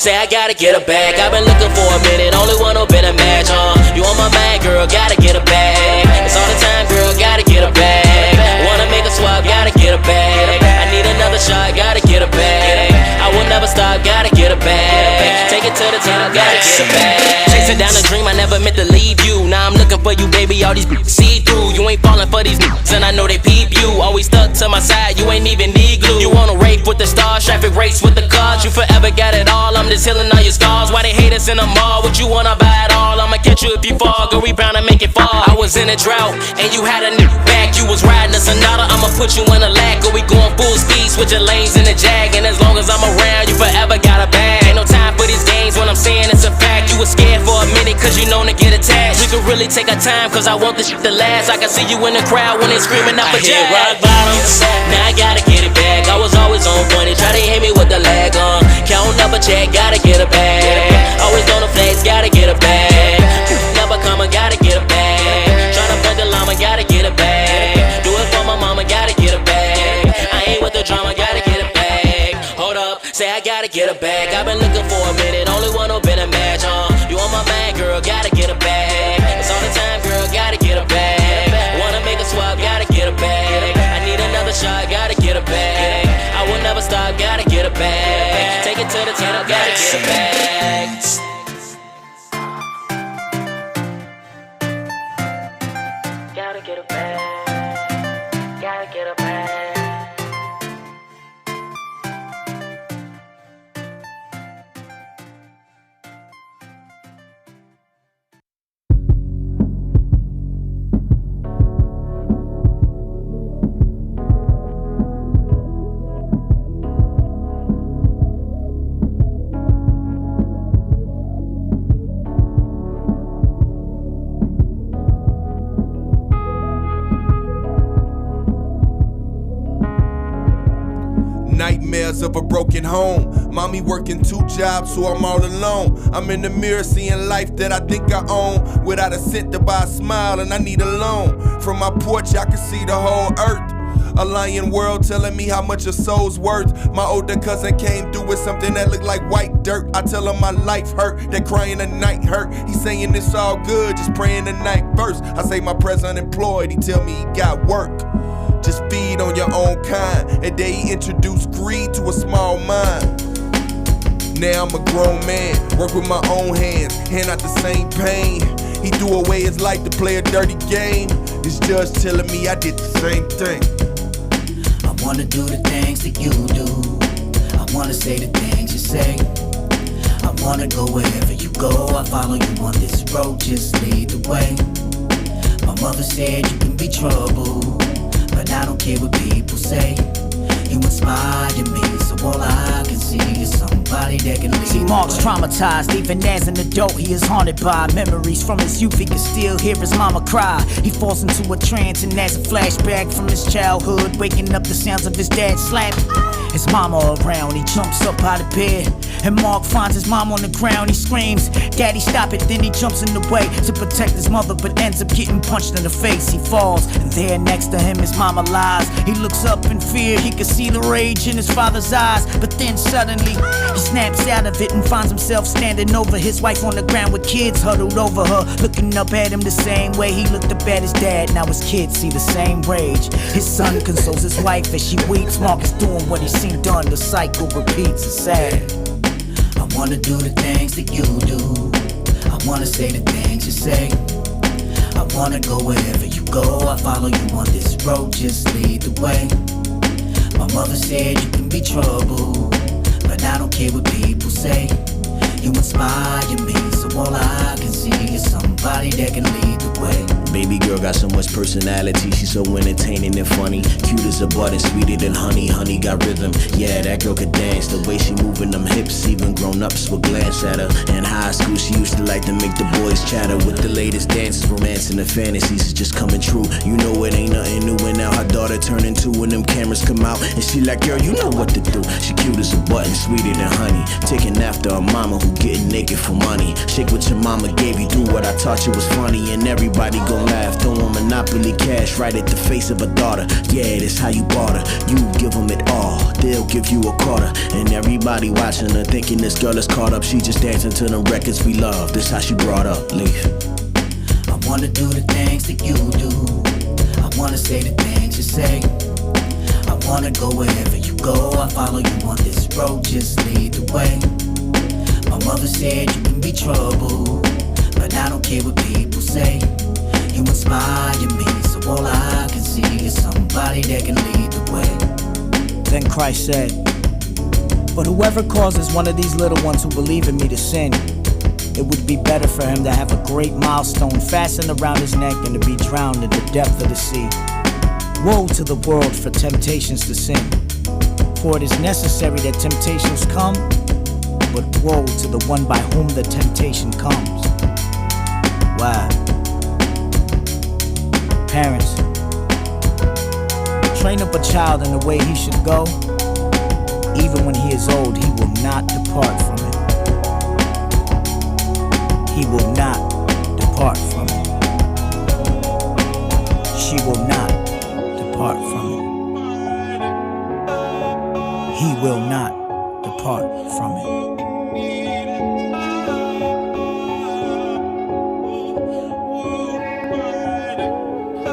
say I gotta get her back. I've been looking for a minute, only one who been a match, You on my mind, girl, gotta get her back. It's all the time, girl, gotta get her back. Wanna make a swap, gotta get her back. I need another shot, gotta get her back. I will never stop, gotta get her back. Take it to the top, gotta get her back. Chasing down a dream, I never meant to leave you. Now I'm looking for you, baby, all these see through. You ain't falling for these and I know they peep you. Always stuck to my side, you ain't even need glue. You wanna rape with the stars, traffic race with the cars. You forever got it all, I'm just healing all your scars. Why they hate us in the mall, what you wanna buy it all? I'ma catch you if you fall, girl, we bound to make it fall. I was in a drought, and you had a new back. You was riding a Sonata, I'ma put you in a lack. Or we going full speed, switching lanes in the Jag. And as long as I'm around, you forever got a bag. Ain't no time for these games when I'm saying it's a fact. You was scared for a minute, cause you known to get attached. We could really take our time, cause I want this shit to last. I can see you in the crowd when they screaming out for Jag. Rock bottoms, now I gotta get it back. I was always on point, they try to hit me with the lag on. Counting up a check, gotta get it back. Always on the flex, gotta get it back. Never come, I gotta get it back. Tryna fuck the llama, gotta get it back. Do it for my mama, gotta get it back. I ain't with the drama, gotta get it back. Hold up, say I gotta get it back. I've been looking for a minute, only one who been a match, You on my mind, girl, gotta get it back. It's all the time, girl, gotta get it back. Wanna make a swap, gotta get it back. I need another shot, gotta get it back. I will never stop, gotta get it back. Take it to the top, gotta get it back. Gotta get it back. Gotta get it back. Nightmares of a broken home. Mommy working 2 jobs, so I'm all alone. I'm in the mirror seeing life that I think I own. Without a cent to buy a smile, and I need a loan. From my porch, I can see the whole earth. A lying world telling me how much a soul's worth. My older cousin came through with something that looked like white dirt. I tell him my life hurt, that crying at night hurt. He saying it's all good, just praying the night first. I say my pres's unemployed, he tell me he got work. Just feed on your own kind. And then he introduced greed to a small mind. Now I'm a grown man, work with my own hands, hand out the same pain. He threw away his life to play a dirty game. This judge telling me I did the same thing. I wanna do the things that you do. I wanna say the things you say. I wanna go wherever you go. I follow you on this road, just lead the way. My mother said you can be trouble, but I don't care what people say. You inspire me, so all I can see is somebody that can lead. See, Mark's traumatized, even as an adult, he is haunted by memories from his youth. He can still hear his mama cry. He falls into a trance, and as a flashback from his childhood, waking up the sounds of his dad slap. His mama around, he jumps up out of bed, and Mark finds his mom on the ground. He screams, "Daddy, stop it!" Then he jumps in the way to protect his mother, but ends up getting punched in the face. He falls, and there next to him his mama lies. He looks up in fear, he can see the rage in his father's eyes, but then suddenly he snaps out of it and finds himself standing over his wife on the ground with kids huddled over her, looking up at him the same way he looked up at his dad. Now his kids see the same rage. His son consoles his wife as she weeps. Mark is doing what he's seen done. The cycle repeats. It's sad. I wanna do the things that you do. I wanna say the things you say. I wanna go wherever you go. I follow you on this road, just lead the way. My mother said you can be trouble, but I don't care what people say. You inspire me, so all I can see is somebody that can lead the way. Baby girl got so much personality, she's so entertaining and funny. Cute as a button, sweeter than honey, honey got rhythm. Yeah, that girl could dance, the way she moving them hips, even grown-ups will glance at her. In high school, she used to like to make the boys chatter with the latest dances, romance and the fantasies is just coming true. You know it ain't nothing new, and now her daughter turn into when them cameras come out, and she like, girl, you know what to do. She cute as a button, sweeter than honey, taking after her mama who getting naked for money. Shake what your mama gave you, do what I taught you was funny, and everybody gon' laugh, throwing Monopoly cash right at the face of a daughter. Yeah, that's how you barter. You give them it all, they'll give you a quarter. And everybody watching her thinking this girl is caught up. She just dancing to the records we love. This how she brought up. Leave. I wanna do the things that you do. I wanna say the things you say. I wanna go wherever you go. I follow you on this road, just lead the way. My mother said you can be trouble, but I don't care what people say. You inspire me, so all I can see is somebody that can lead the way. Then Christ said, but whoever causes one of these little ones who believe in me to sin, it would be better for him to have a great milestone fastened around his neck than to be drowned in the depth of the sea. Woe to the world for temptations to sin, for it is necessary that temptations come, but woe to the one by whom the temptation comes. Wow. Parents, train up a child in the way he should go. Even when he is old, he will not depart from it. He will not depart from it. She will not depart from it. He will not depart from it.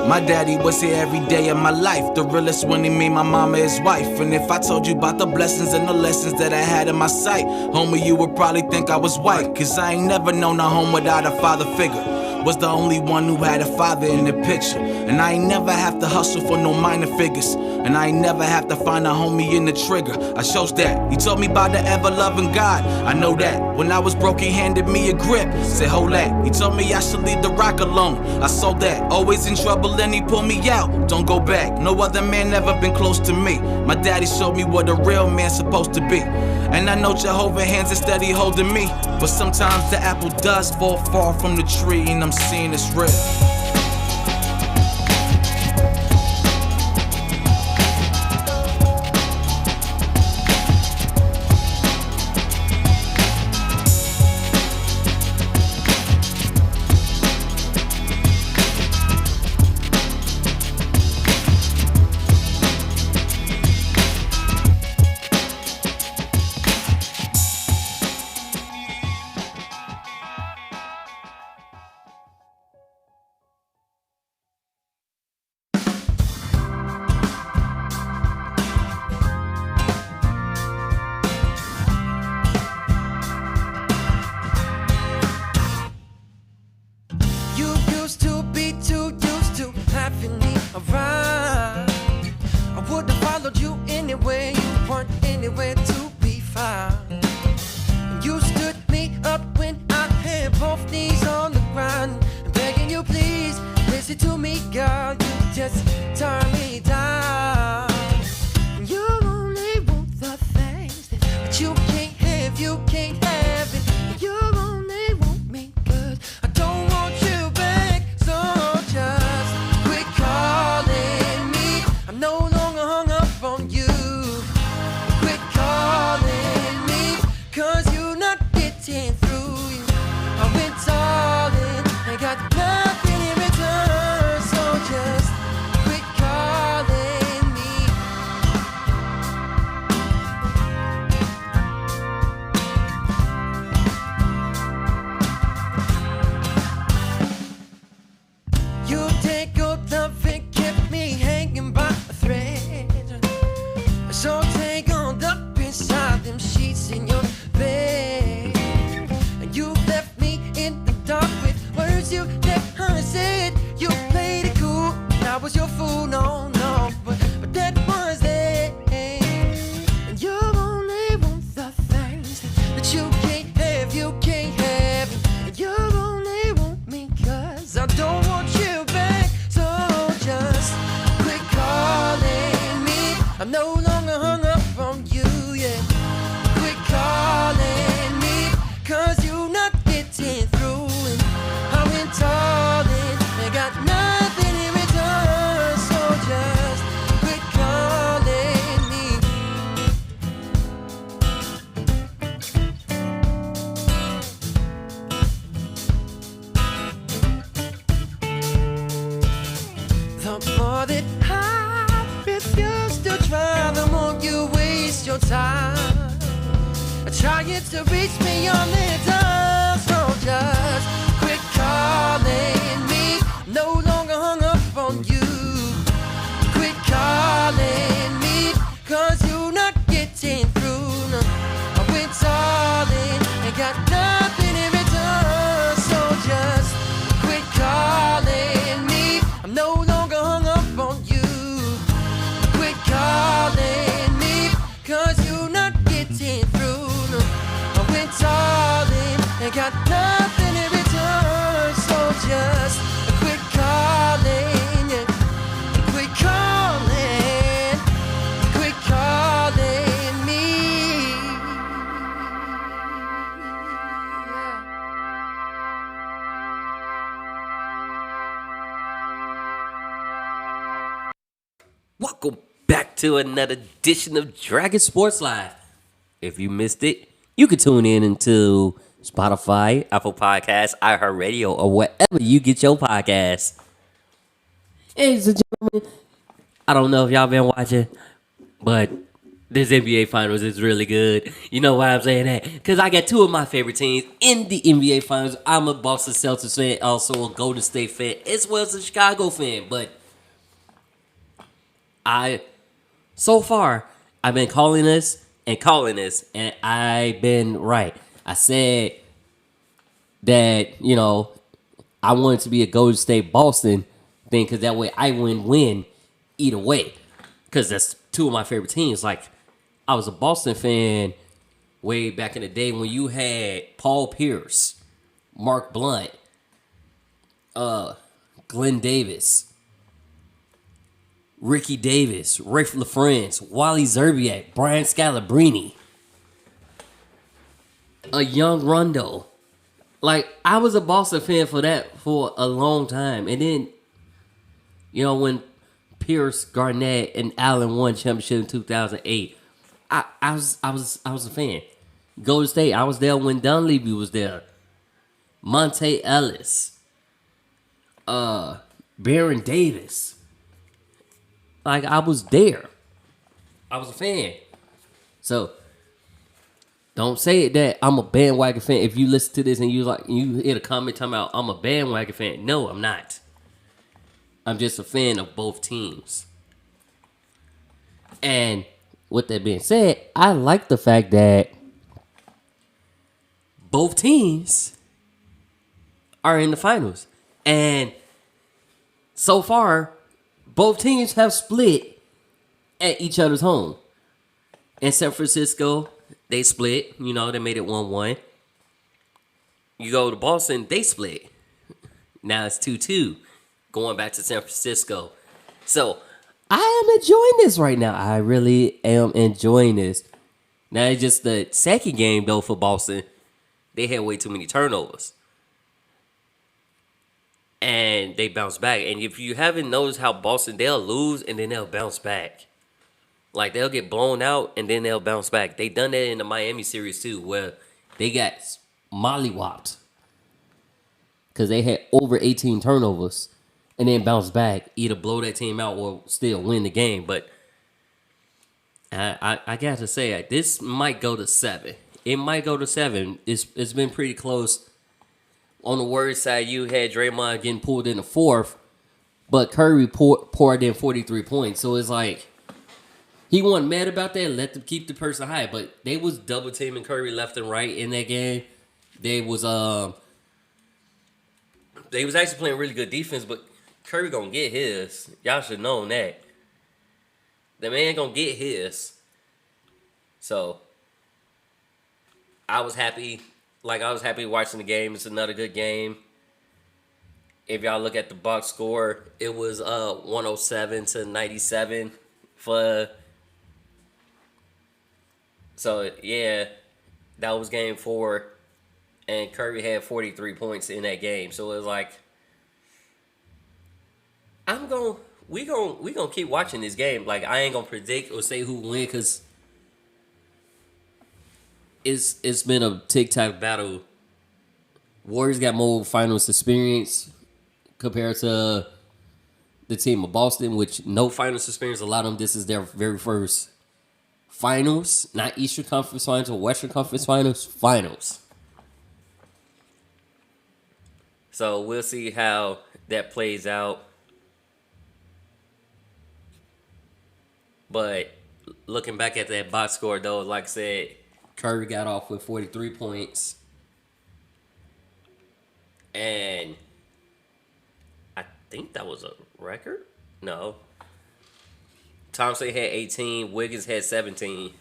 My daddy was here every day of my life, the realest when he made my mama his wife. And if I told you about the blessings and the lessons that I had in my sight, homie, you would probably think I was white. Cause I ain't never known a home without a father figure. Was the only one who had a father in the picture. And I ain't never have to hustle for no minor figures. And I ain't never have to find a homie in the trigger. I shows that. He told me about the ever-loving God. I know that. When I was broke, he handed me a grip. Said, hold that. He told me I should leave the rock alone. I saw that. Always in trouble and he pulled me out. Don't go back. No other man ever been close to me. My daddy showed me what a real man's supposed to be. And I know Jehovah's hands are steady holding me. But sometimes the apple does fall far from the tree, and I'm seeing it's real. more that I refuse to try, the more you waste your time. Trying to reach me on the time, so just quit calling me. No longer hung up on you. Quit calling me, cause you're not getting through. No, I went darling and got nothing in return. So just quit calling me. I'm no longer hung up on you. Quit calling me, cause you're not getting through. No, I went darling and got nothing in return. So just quit calling, yeah. Quit calling, quit calling me. Welcome back to another edition of Dragon Sports Live. If you missed it, you can tune in into Spotify, Apple Podcasts, iHeartRadio, or wherever you get your podcasts. Ladies and gentlemen, I don't know if y'all been watching, but this NBA Finals is really good. You know why I'm saying that? Because I got two of my favorite teams in the NBA Finals. I'm a Boston Celtics fan, also a Golden State fan, as well as a Chicago fan. But so far, I've been calling this, and I've been right. I said that, you know, I wanted to be a Golden State Boston thing because that way I win either way. Because that's two of my favorite teams. Like, I was a Boston fan way back in the day when you had Paul Pierce, Mark Blunt, Glenn Davis, Ricky Davis, Rafe LaFrance, Wally Zerbiak, Brian Scalabrine, a young Rondo. Like, I was a Boston fan for that for a long time. And then, you know, when Pierce, Garnett, and Allen won championship in 2008, I was a fan. Golden State, I was there when Dunleavy was there. Monte Ellis, Baron Davis. Like, I was there. I was a fan. So, don't say that I'm a bandwagon fan. If you listen to this and you hit a comment talking about I'm a bandwagon fan. No, I'm not. I'm just a fan of both teams. And with that being said, I like the fact that both teams are in the finals. And so far, both teams have split at each other's home. In San Francisco, they split. You know, they made it 1-1. You go to Boston, they split. Now it's 2-2. Going back to San Francisco. So, I am enjoying this right now. I really am enjoying this. Now, it's just the second game, though, for Boston. They had way too many turnovers. And they bounced back. And if you haven't noticed how Boston, they'll lose and then they'll bounce back. Like, they'll get blown out and then they'll bounce back. They done that in the Miami series, too, where they got mollywopped. Because they had over 18 turnovers. And then bounce back, either blow that team out or still win the game. But I got to say, this might go to 7. It might go to 7. It's been pretty close. On the Warriors side, you had Draymond getting pulled in the fourth, but Curry poured in 43 points. So it's like, he wasn't mad about that. Let them keep the person high. But they was double teaming Curry left and right in that game. They was actually playing really good defense, but Curry gonna get his. Y'all should know that. The man gonna get his. So, I was happy. Like, I was happy watching the game. It's another good game. If y'all look at the box score, it was 107-97 for. So, yeah, that was game 4. And Curry had 43 points in that game. So, it was like, we gonna keep watching this game. Like, I ain't gonna predict or say who win because it's been a tic-tac battle. Warriors got more finals experience compared to the team of Boston, which no finals experience. A lot of them, this is their very first finals, not Eastern Conference Finals or Western Conference Finals. So we'll see how that plays out. But looking back at that box score, though, like I said, Curry got off with 43 points. And I think that was a record? No. Thompson had 18. Wiggins had 17.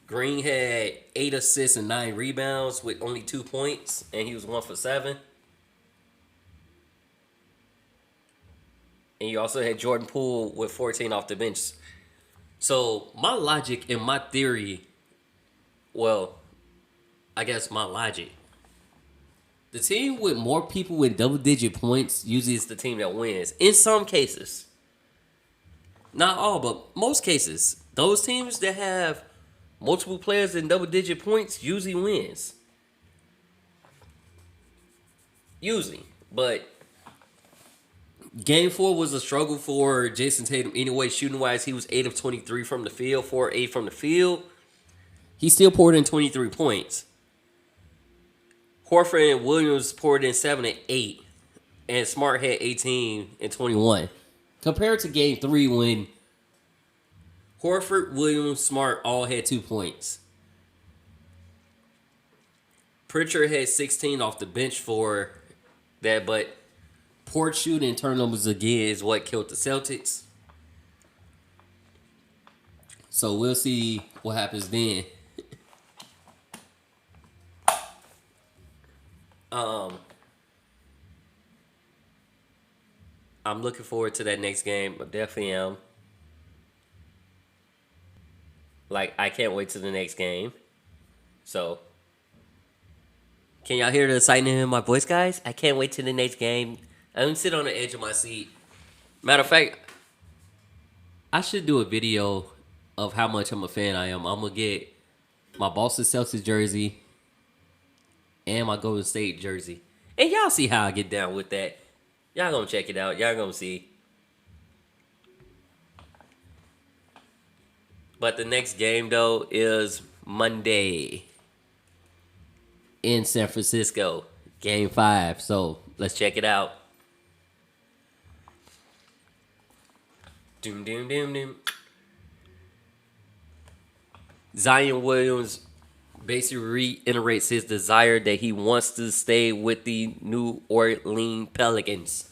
Green had 8 assists and 9 rebounds with only 2 points. And he was 1 for 7. And you also had Jordan Poole with 14 off the bench. So my logic and my theory, well, I guess my logic. The team with more people with double-digit points usually is the team that wins. In some cases. Not all, but most cases. Those teams that have multiple players in double-digit points usually wins. Usually. But Game 4 was a struggle for Jason Tatum anyway. Shooting-wise, he was 8 of 23 from the field, 4 of 8 from the field. He still poured in 23 points. Horford and Williams poured in 7 and 8. And Smart had 18 and 21. Compared to Game 3 when Horford, Williams, Smart all had 2 points. Pritchard had 16 off the bench for that, but poor shooting and turnovers again is what killed the Celtics. So we'll see what happens then. I'm looking forward to that next game. I definitely am. Like, I can't wait to the next game. So, can y'all hear the excitement in my voice, guys? I can't wait to the next game. I'm gonna sit on the edge of my seat. Matter of fact, I should do a video of how much I'm a fan I am. I'm gonna get my Boston Celtics jersey and my Golden State jersey. And y'all see how I get down with that. Y'all gonna check it out. Y'all gonna see. But the next game, though, is Monday in San Francisco. Game 5. So, let's check it out. Doom, doom, doom, doom. Zion Williams basically reiterates his desire that he wants to stay with the New Orleans Pelicans.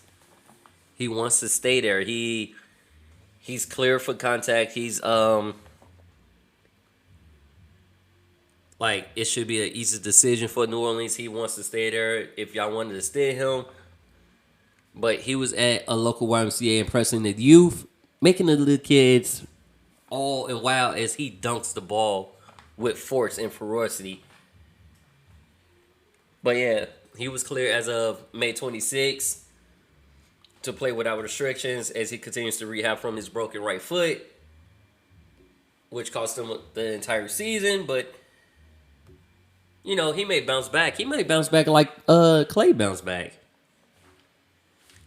He wants to stay there. He's clear for contact. He's like, it should be an easy decision for New Orleans. He wants to stay there if y'all wanted to stay him. But he was at a local YMCA impressing the youth, making the little kids all and wild as he dunks the ball with force and ferocity. But yeah, he was clear as of May 26th to play without restrictions as he continues to rehab from his broken right foot, which cost him the entire season. But, you know, he may bounce back. He may bounce back like Clay bounced back.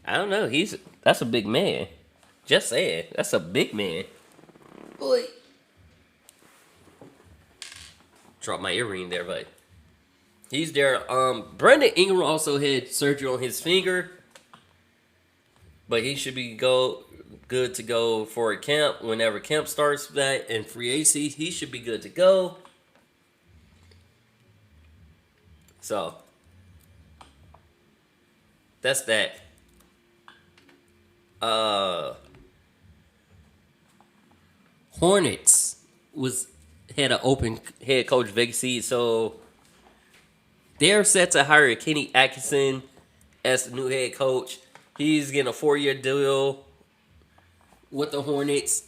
I don't know. That's a big man. Just saying. That's a big man. Boy. Dropped my earring there, but he's there. Brandon Ingram also had surgery on his finger, but he should be good to go for a camp whenever camp starts. That and free agency, he should be good to go. So that's that. Hornets had an open head coach vacancy, so they're set to hire Kenny Atkinson as the new head coach. He's getting a 4-year deal with the Hornets,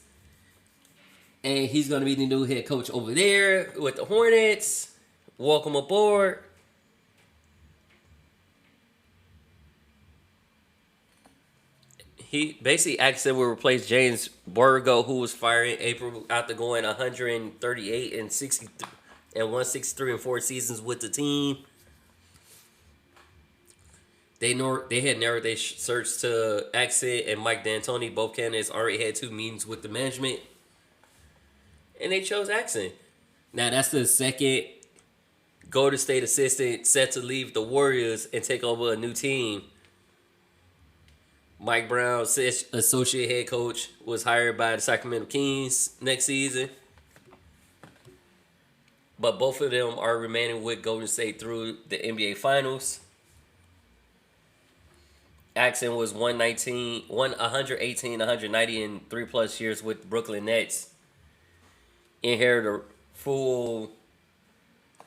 and he's going to be the new head coach over there with the Hornets. Welcome aboard. He basically Atkinson will replace James Borrego, who was fired in April after going 138 and 163 in 4 seasons with the team. They had narrowed their search to Accent and Mike D'Antoni. Both candidates already had 2 meetings with the management, and they chose Accent. Now that's the second Golden State assistant set to leave the Warriors and take over a new team. Mike Brown, associate head coach, was hired by the Sacramento Kings next season. But both of them are remaining with Golden State through the NBA Finals. Accent was 118, 190 in 3+ years with the Brooklyn Nets. Inherited a full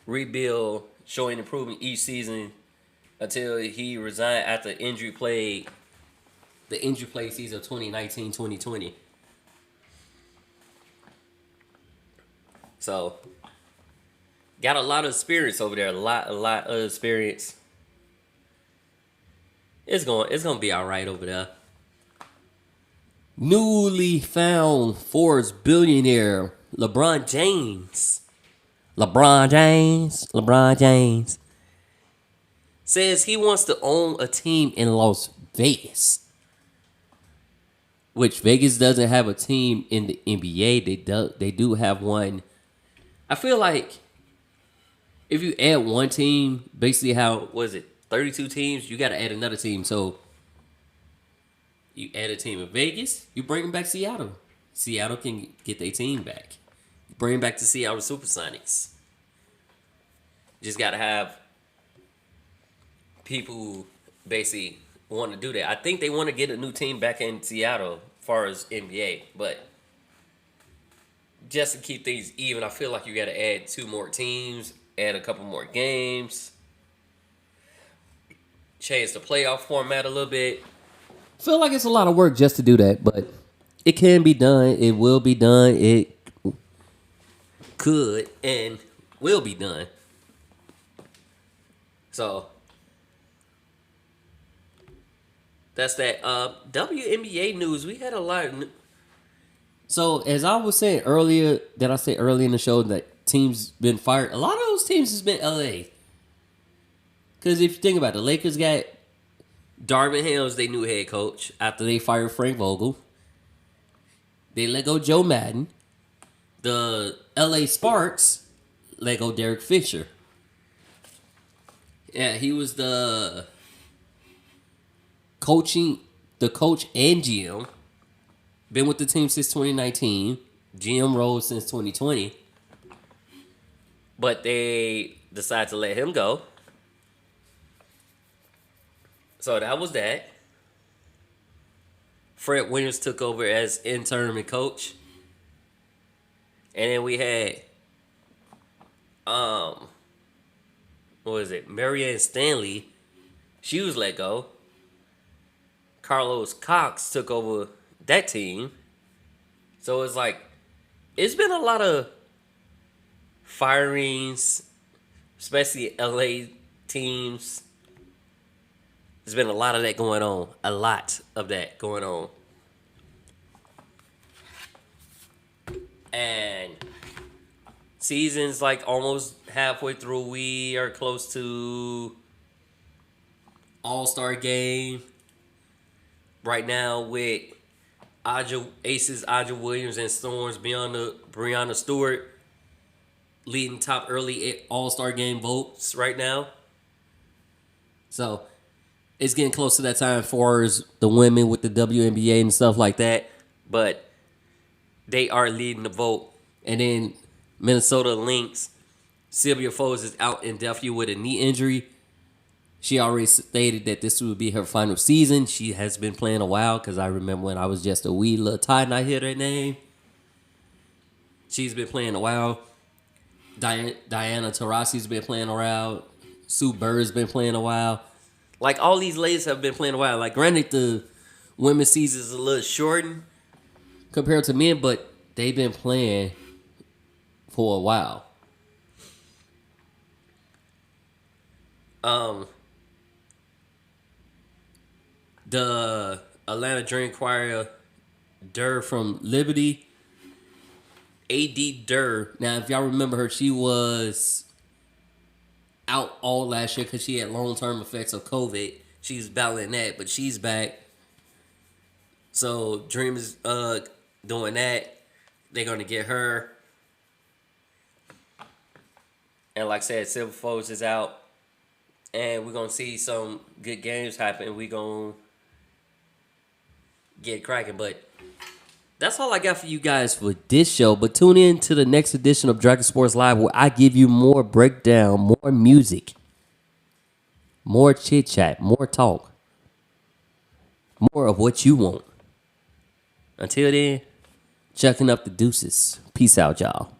rebuild, showing improvement each season until he resigned after the injury plague season of 2019-2020. So, got a lot of experience over there. A lot of experience. It's gonna be all right over there. Newly found Forbes billionaire LeBron James says he wants to own a team in Las Vegas, which Vegas doesn't have a team in the NBA. They do have one. I feel like if you add one team, basically 32 teams, you got to add another team. So you add a team in Vegas, you bring them back to Seattle. Seattle can get their team back. You bring them back to Seattle Supersonics. Just got to have people who basically want to do that. I think they want to get a new team back in Seattle as far as NBA. But just to keep things even, I feel like you got to add 2 more teams, add a couple more games, change the playoff format a little bit. I feel like it's a lot of work just to do that, but it can be done. It will be done. It could and will be done. So that's that. WNBA news. We had a lot of So as I was saying earlier, earlier in the show that teams been fired. A lot of those teams has been LA. Because if you think about it, the Lakers got Darvin Ham's their new head coach after they fired Frank Vogel. They let go Joe Madden. The LA Sparks let go Derek Fisher. Yeah, he was the coach and GM. Been with the team since 2019. GM role since 2020. But they decided to let him go. So that was that. Fred Williams took over as interim and coach. And then we had Marianne Stanley. She was let go. Carlos Cox took over that team. So it's like, it's been a lot of firings, especially LA teams. There's been a lot of that going on. A lot of that going on. And season's like almost halfway through. We are close to All-Star game right now with Aces, Aja Williams, and Storms Breanna Stewart leading top early All-Star game votes right now. So it's getting close to that time for the women with the WNBA and stuff like that. But they are leading the vote. And then Minnesota Lynx, Sylvia Foes is out indefinitely with a knee injury. She already stated that this would be her final season. She has been playing a while because I remember when I was just a wee little tie and I hear that name. She's been playing a while. Diana Taurasi's been playing a while. Sue Bird's been playing a while. Like, all these ladies have been playing a while. Like, granted, the women's season is a little shortened compared to men, but they've been playing for a while. The Atlanta Dream Choir, Durr from Liberty, A.D. Durr. Now, if y'all remember her, she was out all last year because she had long-term effects of COVID. She was battling that, but she's back. So Dream is doing that. They're gonna get her. And like I said, Silver Foes is out. And we're gonna see some good games happen. We're gonna get cracking. But that's all I got for you guys for this show. But tune in to the next edition of Dragon Sports Live, where I give you more breakdown, more music, more chit chat, more talk, more of what you want. Until then, chucking up the deuces. Peace out, y'all.